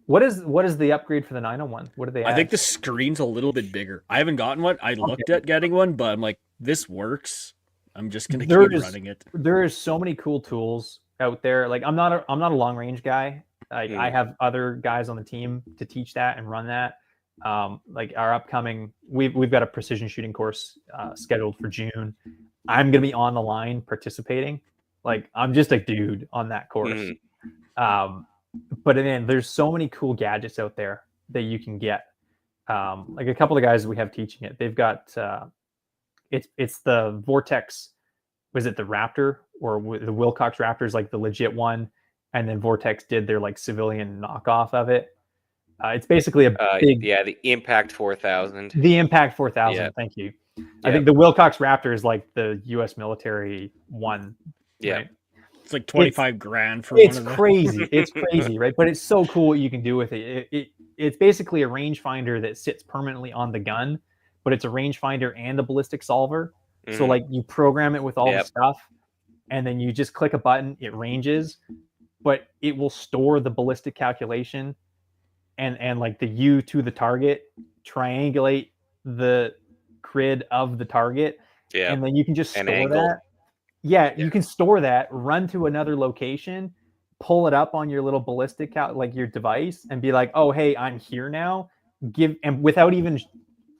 What is the upgrade for the 901? What do they add? I think the screen's a little bit bigger. I haven't gotten one. I looked at getting one, but I'm like, this works. I'm just gonna keep running it. There is so many cool tools out there. Like, I'm not a long range guy. Like, I have other guys on the team to teach that and run that. Like our upcoming, we've got a precision shooting course scheduled for June. I'm gonna be on the line participating. Like I'm just a dude on that course. But then there's so many cool gadgets out there that you can get. Like a couple of guys we have teaching it, they've got it's the Vortex. Was it the Raptor or the Wilcox Raptor is like the legit one, and then Vortex did their like civilian knockoff of it. It's basically a big the Impact 4000. the Impact 4000. Yeah. Thank you. Yeah. I think the Wilcox Raptor is like the U.S. military one. Yeah. Right? It's like 25 grand for one It's of them. crazy. It's crazy, right? But it's so cool what you can do with it. It's basically a rangefinder that sits permanently on the gun, but it's a rangefinder and a ballistic solver. So like you program it with all the stuff, and then you just click a button, it ranges, but it will store the ballistic calculation and like the U to the target, triangulate the grid of the target, and then you can just store that. Yeah, you can store that, run to another location, pull it up on your little ballistic like your device, and be like, "Oh, hey, I'm here now." And without even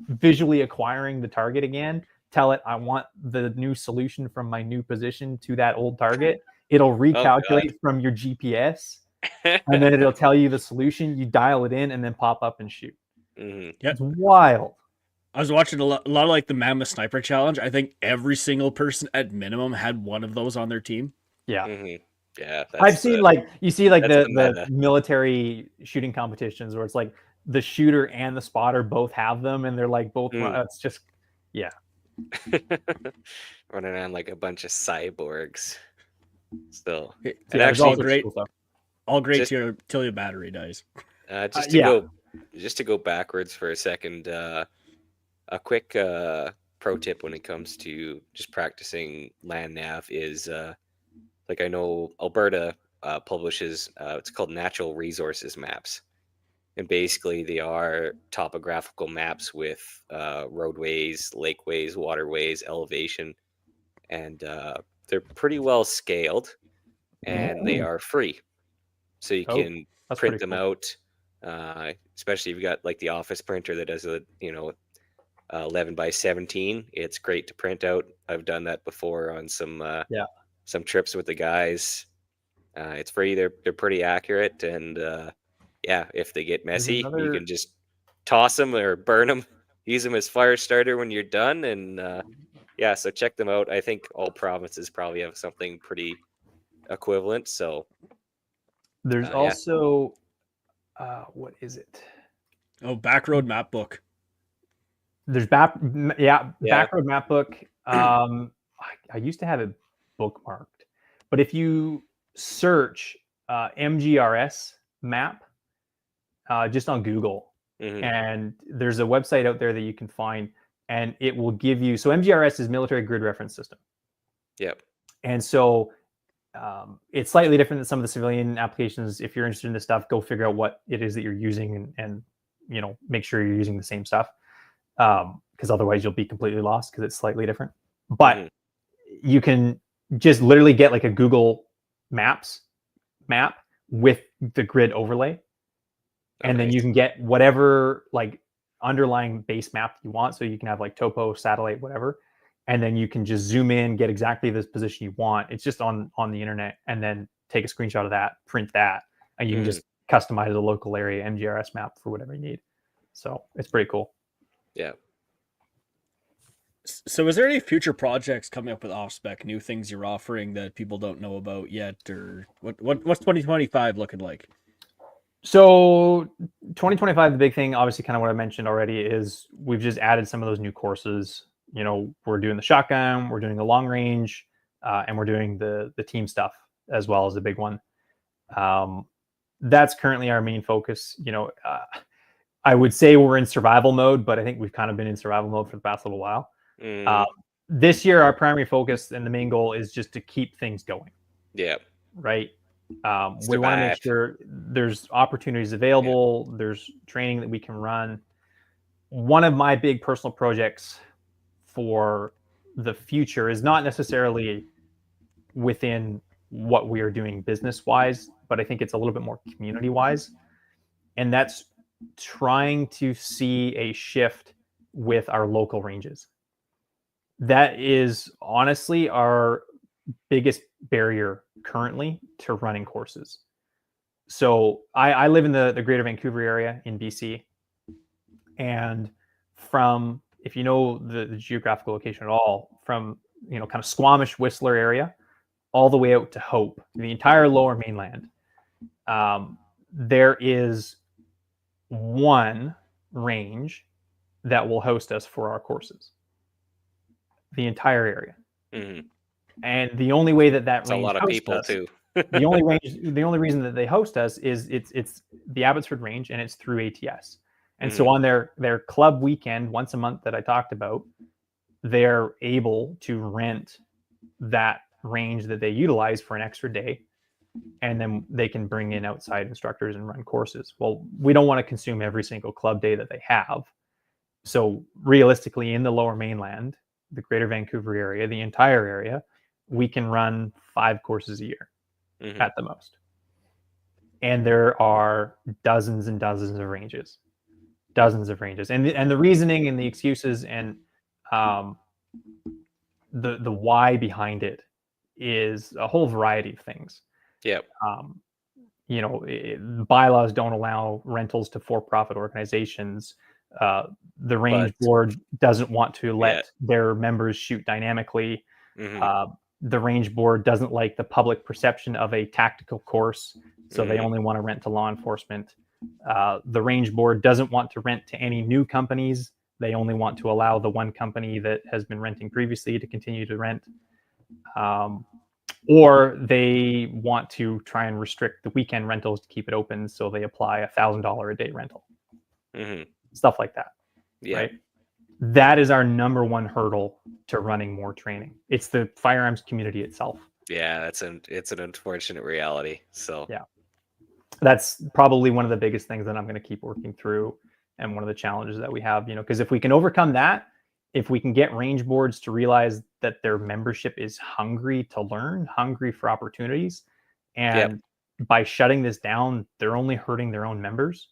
visually acquiring the target again, tell it I want the new solution from my new position to that old target. It'll recalculate from your GPS, and then it'll tell you the solution. You dial it in, and then pop up and shoot. It's wild. I was watching a lot of like the Mammoth Sniper Challenge. I think every single person at minimum had one of those on their team. Yeah. Yeah. I've seen like, you see like the military shooting competitions where it's like the shooter and the spotter both have them, and they're like both, it's just, yeah. Running around like a bunch of cyborgs. Still. And actually great. All great till your battery dies. Just to go backwards for a second, a quick pro tip when it comes to just practicing land nav is like I know Alberta publishes it's called natural resources maps, and basically they are topographical maps with roadways, lakeways, waterways, elevation, and they're pretty well scaled, and they are free, so you can print them out, especially if you've got like the office printer that does 11 by 17. It's great to print out. I've done that before on some trips with the guys. It's free. They're pretty accurate, and if they get messy, you can just toss them or burn them. Use them as fire starter when you're done, and so check them out. I think all provinces probably have something pretty equivalent. So there's also what is it? Oh, Backroad Map Book. There's Backroad Map Book. I used to have it bookmarked, but if you search MGRS map just on Google, and there's a website out there that you can find, and it will give you. So MGRS is Military Grid Reference System. Yep. And so it's slightly different than some of the civilian applications. If you're interested in this stuff, go figure out what it is that you're using, and make sure you're using the same stuff. Because otherwise you'll be completely lost because it's slightly different. But you can just literally get like a Google Maps map with the grid overlay, and then you can get whatever like underlying base map you want. So you can have like topo, satellite, whatever, and then you can just zoom in, get exactly this position you want. It's just on the internet, and then take a screenshot of that, print that, and you can just customize the local area MGRS map for whatever you need. So it's pretty cool. Yeah. So is there any future projects coming up with Offspec, new things you're offering that people don't know about yet, or what's 2025 looking like? So 2025, the big thing, obviously kind of what I mentioned already, is we've just added some of those new courses. We're doing the shotgun, we're doing the long range, and we're doing the team stuff as well as the big one. That's currently our main focus. I would say we're in survival mode, but I think we've kind of been in survival mode for the past little while. This year, our primary focus and the main goal is just to keep things going. Yeah. Right. We want to make sure there's opportunities available. Yeah. There's training that we can run. One of my big personal projects for the future is not necessarily within what we are doing business-wise, but I think it's a little bit more community-wise. And that's trying to see a shift with our local ranges. That is honestly our biggest barrier currently to running courses. So I live in the greater Vancouver area in BC. And from, if you know the geographical location at all, from, kind of Squamish, Whistler area, all the way out to Hope, the entire lower mainland, there is one range that will host us for our courses. The entire area. Mm-hmm. And the only way that That's a range lot of hosts people us, too. the only reason that they host us is it's the Abbotsford range, and it's through ATS. And so on their club weekend once a month that I talked about, they're able to rent that range that they utilize for an extra day, and then they can bring in outside instructors and run courses. Well, we don't want to consume every single club day that they have. So realistically, in the lower mainland, the greater Vancouver area, the entire area, we can run 5 courses a year at the most. And there are dozens and dozens of ranges. And the reasoning and the excuses and the why behind it is a whole variety of things. Yep. Bylaws don't allow rentals to for-profit organizations. The range board doesn't want to let their members shoot dynamically. The range board doesn't like the public perception of a tactical course, so they only want to rent to law enforcement. The range board doesn't want to rent to any new companies. They only want to allow the one company that has been renting previously to continue to rent. Or they want to try and restrict the weekend rentals to keep it open, so they apply $1,000 a day rental. Stuff like that. Yeah. Right? That is our number one hurdle to running more training. It's the firearms community itself. Yeah, it's an unfortunate reality. So yeah, that's probably one of the biggest things that I'm going to keep working through, and one of the challenges that we have. Because if we can overcome that, if we can get range boards to realize that their membership is hungry to learn, hungry for opportunities, and by shutting this down, they're only hurting their own members.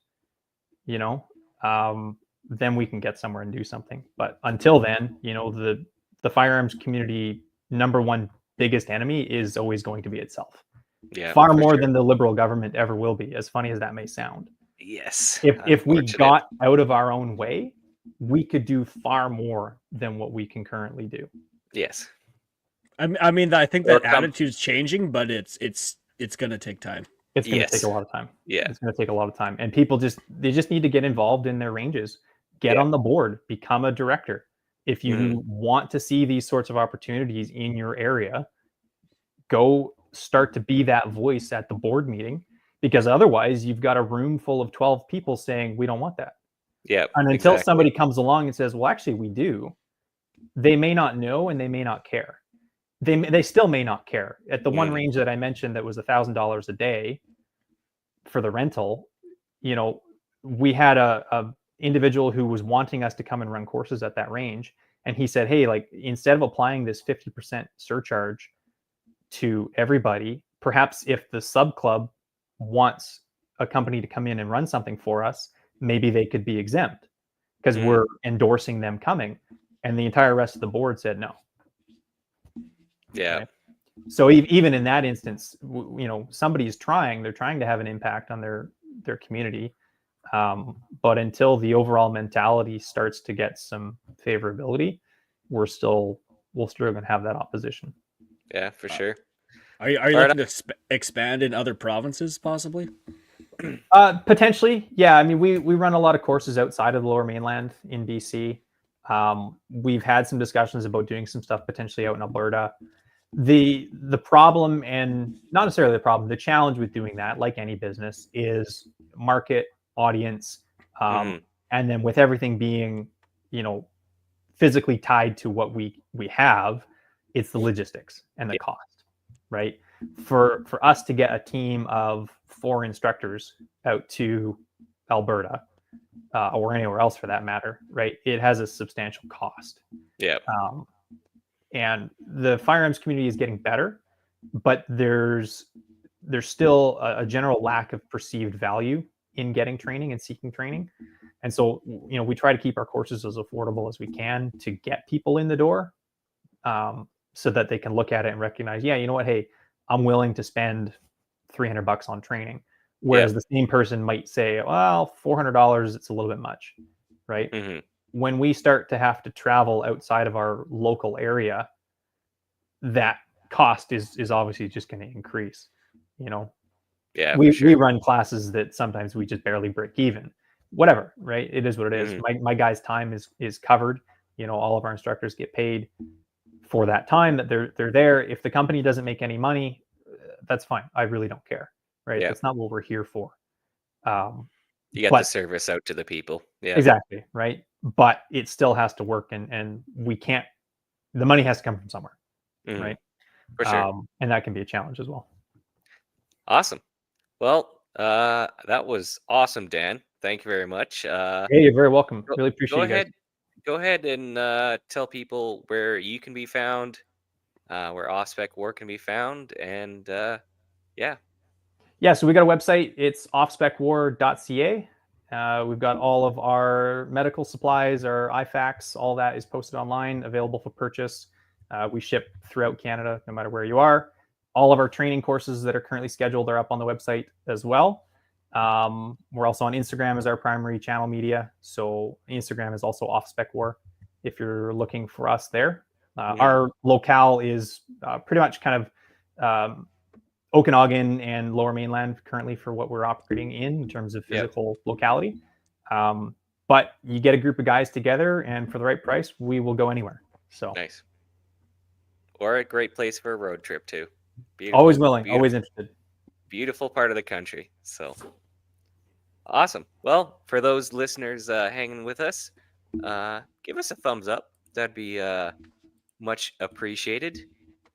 Then we can get somewhere and do something. But until then, the firearms community number one biggest enemy is always going to be itself. Yeah, far more than the liberal government ever will be, as funny as that may sound. Yes. If we got out of our own way, we could do far more than what we can currently do. Yes. I mean, I think that attitude's changing, but it's going to take time. It's going to take a lot of time. Yeah. It's going to take a lot of time. And people just need to get involved in their ranges. Get on the board, become a director. If you want to see these sorts of opportunities in your area, go start to be that voice at the board meeting, because otherwise you've got a room full of 12 people saying, we don't want that. Yeah. And until somebody comes along and says, well, actually we do, they may not know and they may not care. They still may not care. At the one range that I mentioned that was $1,000 a day for the rental, we had a individual who was wanting us to come and run courses at that range. And he said, hey, like, instead of applying this 50% surcharge to everybody, perhaps if the sub club wants a company to come in and run something for us, maybe they could be exempt, because we're endorsing them coming. And the entire rest of the board said no. Yeah. Right? So even in that instance, somebody's trying. They're trying to have an impact on their community. But until the overall mentality starts to get some favorability, we're still going to have that opposition. Yeah, for sure. Are you looking to expand in other provinces, possibly? Potentially, yeah. I mean, we run a lot of courses outside of the Lower Mainland in BC. We've had some discussions about doing some stuff potentially out in Alberta. The problem, and not necessarily the problem, the challenge with doing that, like any business, is market, audience, and then with everything being, physically tied to what we have, it's the logistics and the cost, right? For us to get a team of 4 instructors out to Alberta, or anywhere else for that matter, right? It has a substantial cost. Yeah. And the firearms community is getting better, but there's still a general lack of perceived value in getting training and seeking training. And so, we try to keep our courses as affordable as we can to get people in the door. so that they can look at it and recognize, yeah, you know what, hey, I'm willing to spend $300 on training. Whereas the same person might say, well, $400, it's a little bit much, right? Mm-hmm. When we start to have to travel outside of our local area, that cost is obviously just going to increase. Yeah, we for sure. run classes that sometimes we just barely break even. Whatever, right? It is what it is. My guys' time is covered. All of our instructors get paid for that time that they're there. If the company doesn't make any money, that's fine. I really don't care, right? Yeah. That's not what we're here for. You get the service out to the people. Yeah, exactly, right? But it still has to work, and we can't. The money has to come from somewhere, right? For sure. And that can be a challenge as well. Awesome. Well, that was awesome, Dan. Thank you very much. Hey, you're very welcome. Really appreciate it, guys. Go ahead and tell people where you can be found, where Offspecwar can be found, and yeah. So we got a website. It's offspecwar.ca. We've got all of our medical supplies, our IFACs, all that is posted online, available for purchase. We ship throughout Canada, no matter where you are. All of our training courses that are currently scheduled are up on the website as well. We're also on Instagram as our primary channel media. So Instagram is also Offspecwar if you're looking for us there. Our locale is pretty much kind of Okanagan and Lower Mainland currently for what we're operating in terms of physical locality. But you get a group of guys together, and for the right price, we will go anywhere. So nice. Or a great place for a road trip too. Beautiful, always willing, always interested. Beautiful part of the country. So awesome. Well, for those listeners hanging with us, give us a thumbs up. That'd be much appreciated.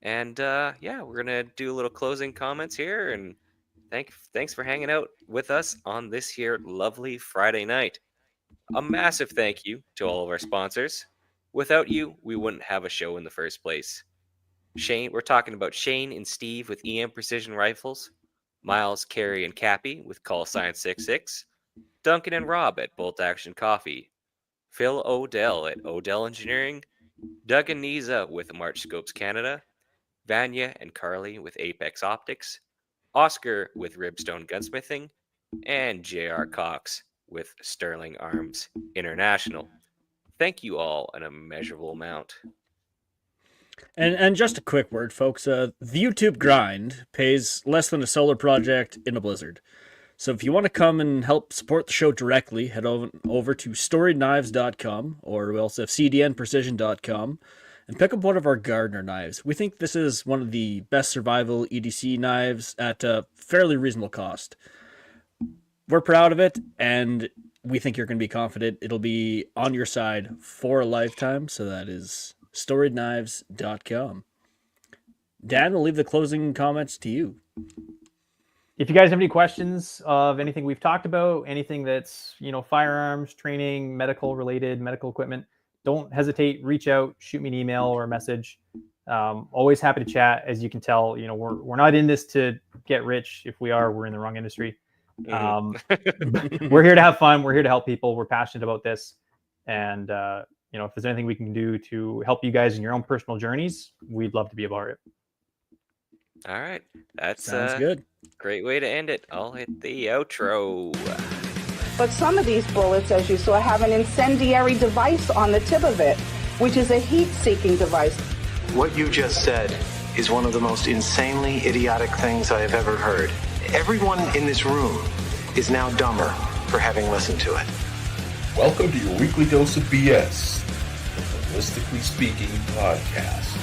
And we're gonna do a little closing comments here. And thanks for hanging out with us on this here lovely Friday night. A massive thank you to all of our sponsors. Without you, we wouldn't have a show in the first place. We're talking about Shane and Steve with EM Precision Rifles, Miles, Carey, and Cappy with Call Sign 66, Duncan and Rob at Bolt Action Coffee, Phil Odell at Odell Engineering, Doug and Niza with March Scopes Canada, Vanya and Carly with Apex Optics, Oscar with Ribstone Gunsmithing, and J.R. Cox with Sterling Arms International. Thank you all an immeasurable amount. And just a quick word, folks. The YouTube grind pays less than a solar project in a blizzard. So if you want to come and help support the show directly, head over to storydknives.com, or we also have cdnprecision.com, and pick up one of our Gardner knives. We think this is one of the best survival EDC knives at a fairly reasonable cost. We're proud of it, and we think you're going to be confident it'll be on your side for a lifetime. So that is storydknives.com. Dan, we'll leave the closing comments to you. If you guys have any questions of anything we've talked about, anything that's, firearms, training, medical related, medical equipment, don't hesitate, reach out, shoot me an email or a message. Always happy to chat. As you can tell, we're not in this to get rich. If we are, we're in the wrong industry. We're here to have fun. We're here to help people. We're passionate about this. And, if there's anything we can do to help you guys in your own personal journeys, we'd love to be a part of it. All right. That sounds good. Great way to end it. I'll hit the outro. But some of these bullets, as you saw, have an incendiary device on the tip of it, which is a heat-seeking device. What you just said is one of the most insanely idiotic things I have ever heard. Everyone in this room is now dumber for having listened to it. Welcome to your weekly dose of BS, the Ballistically Speaking podcast.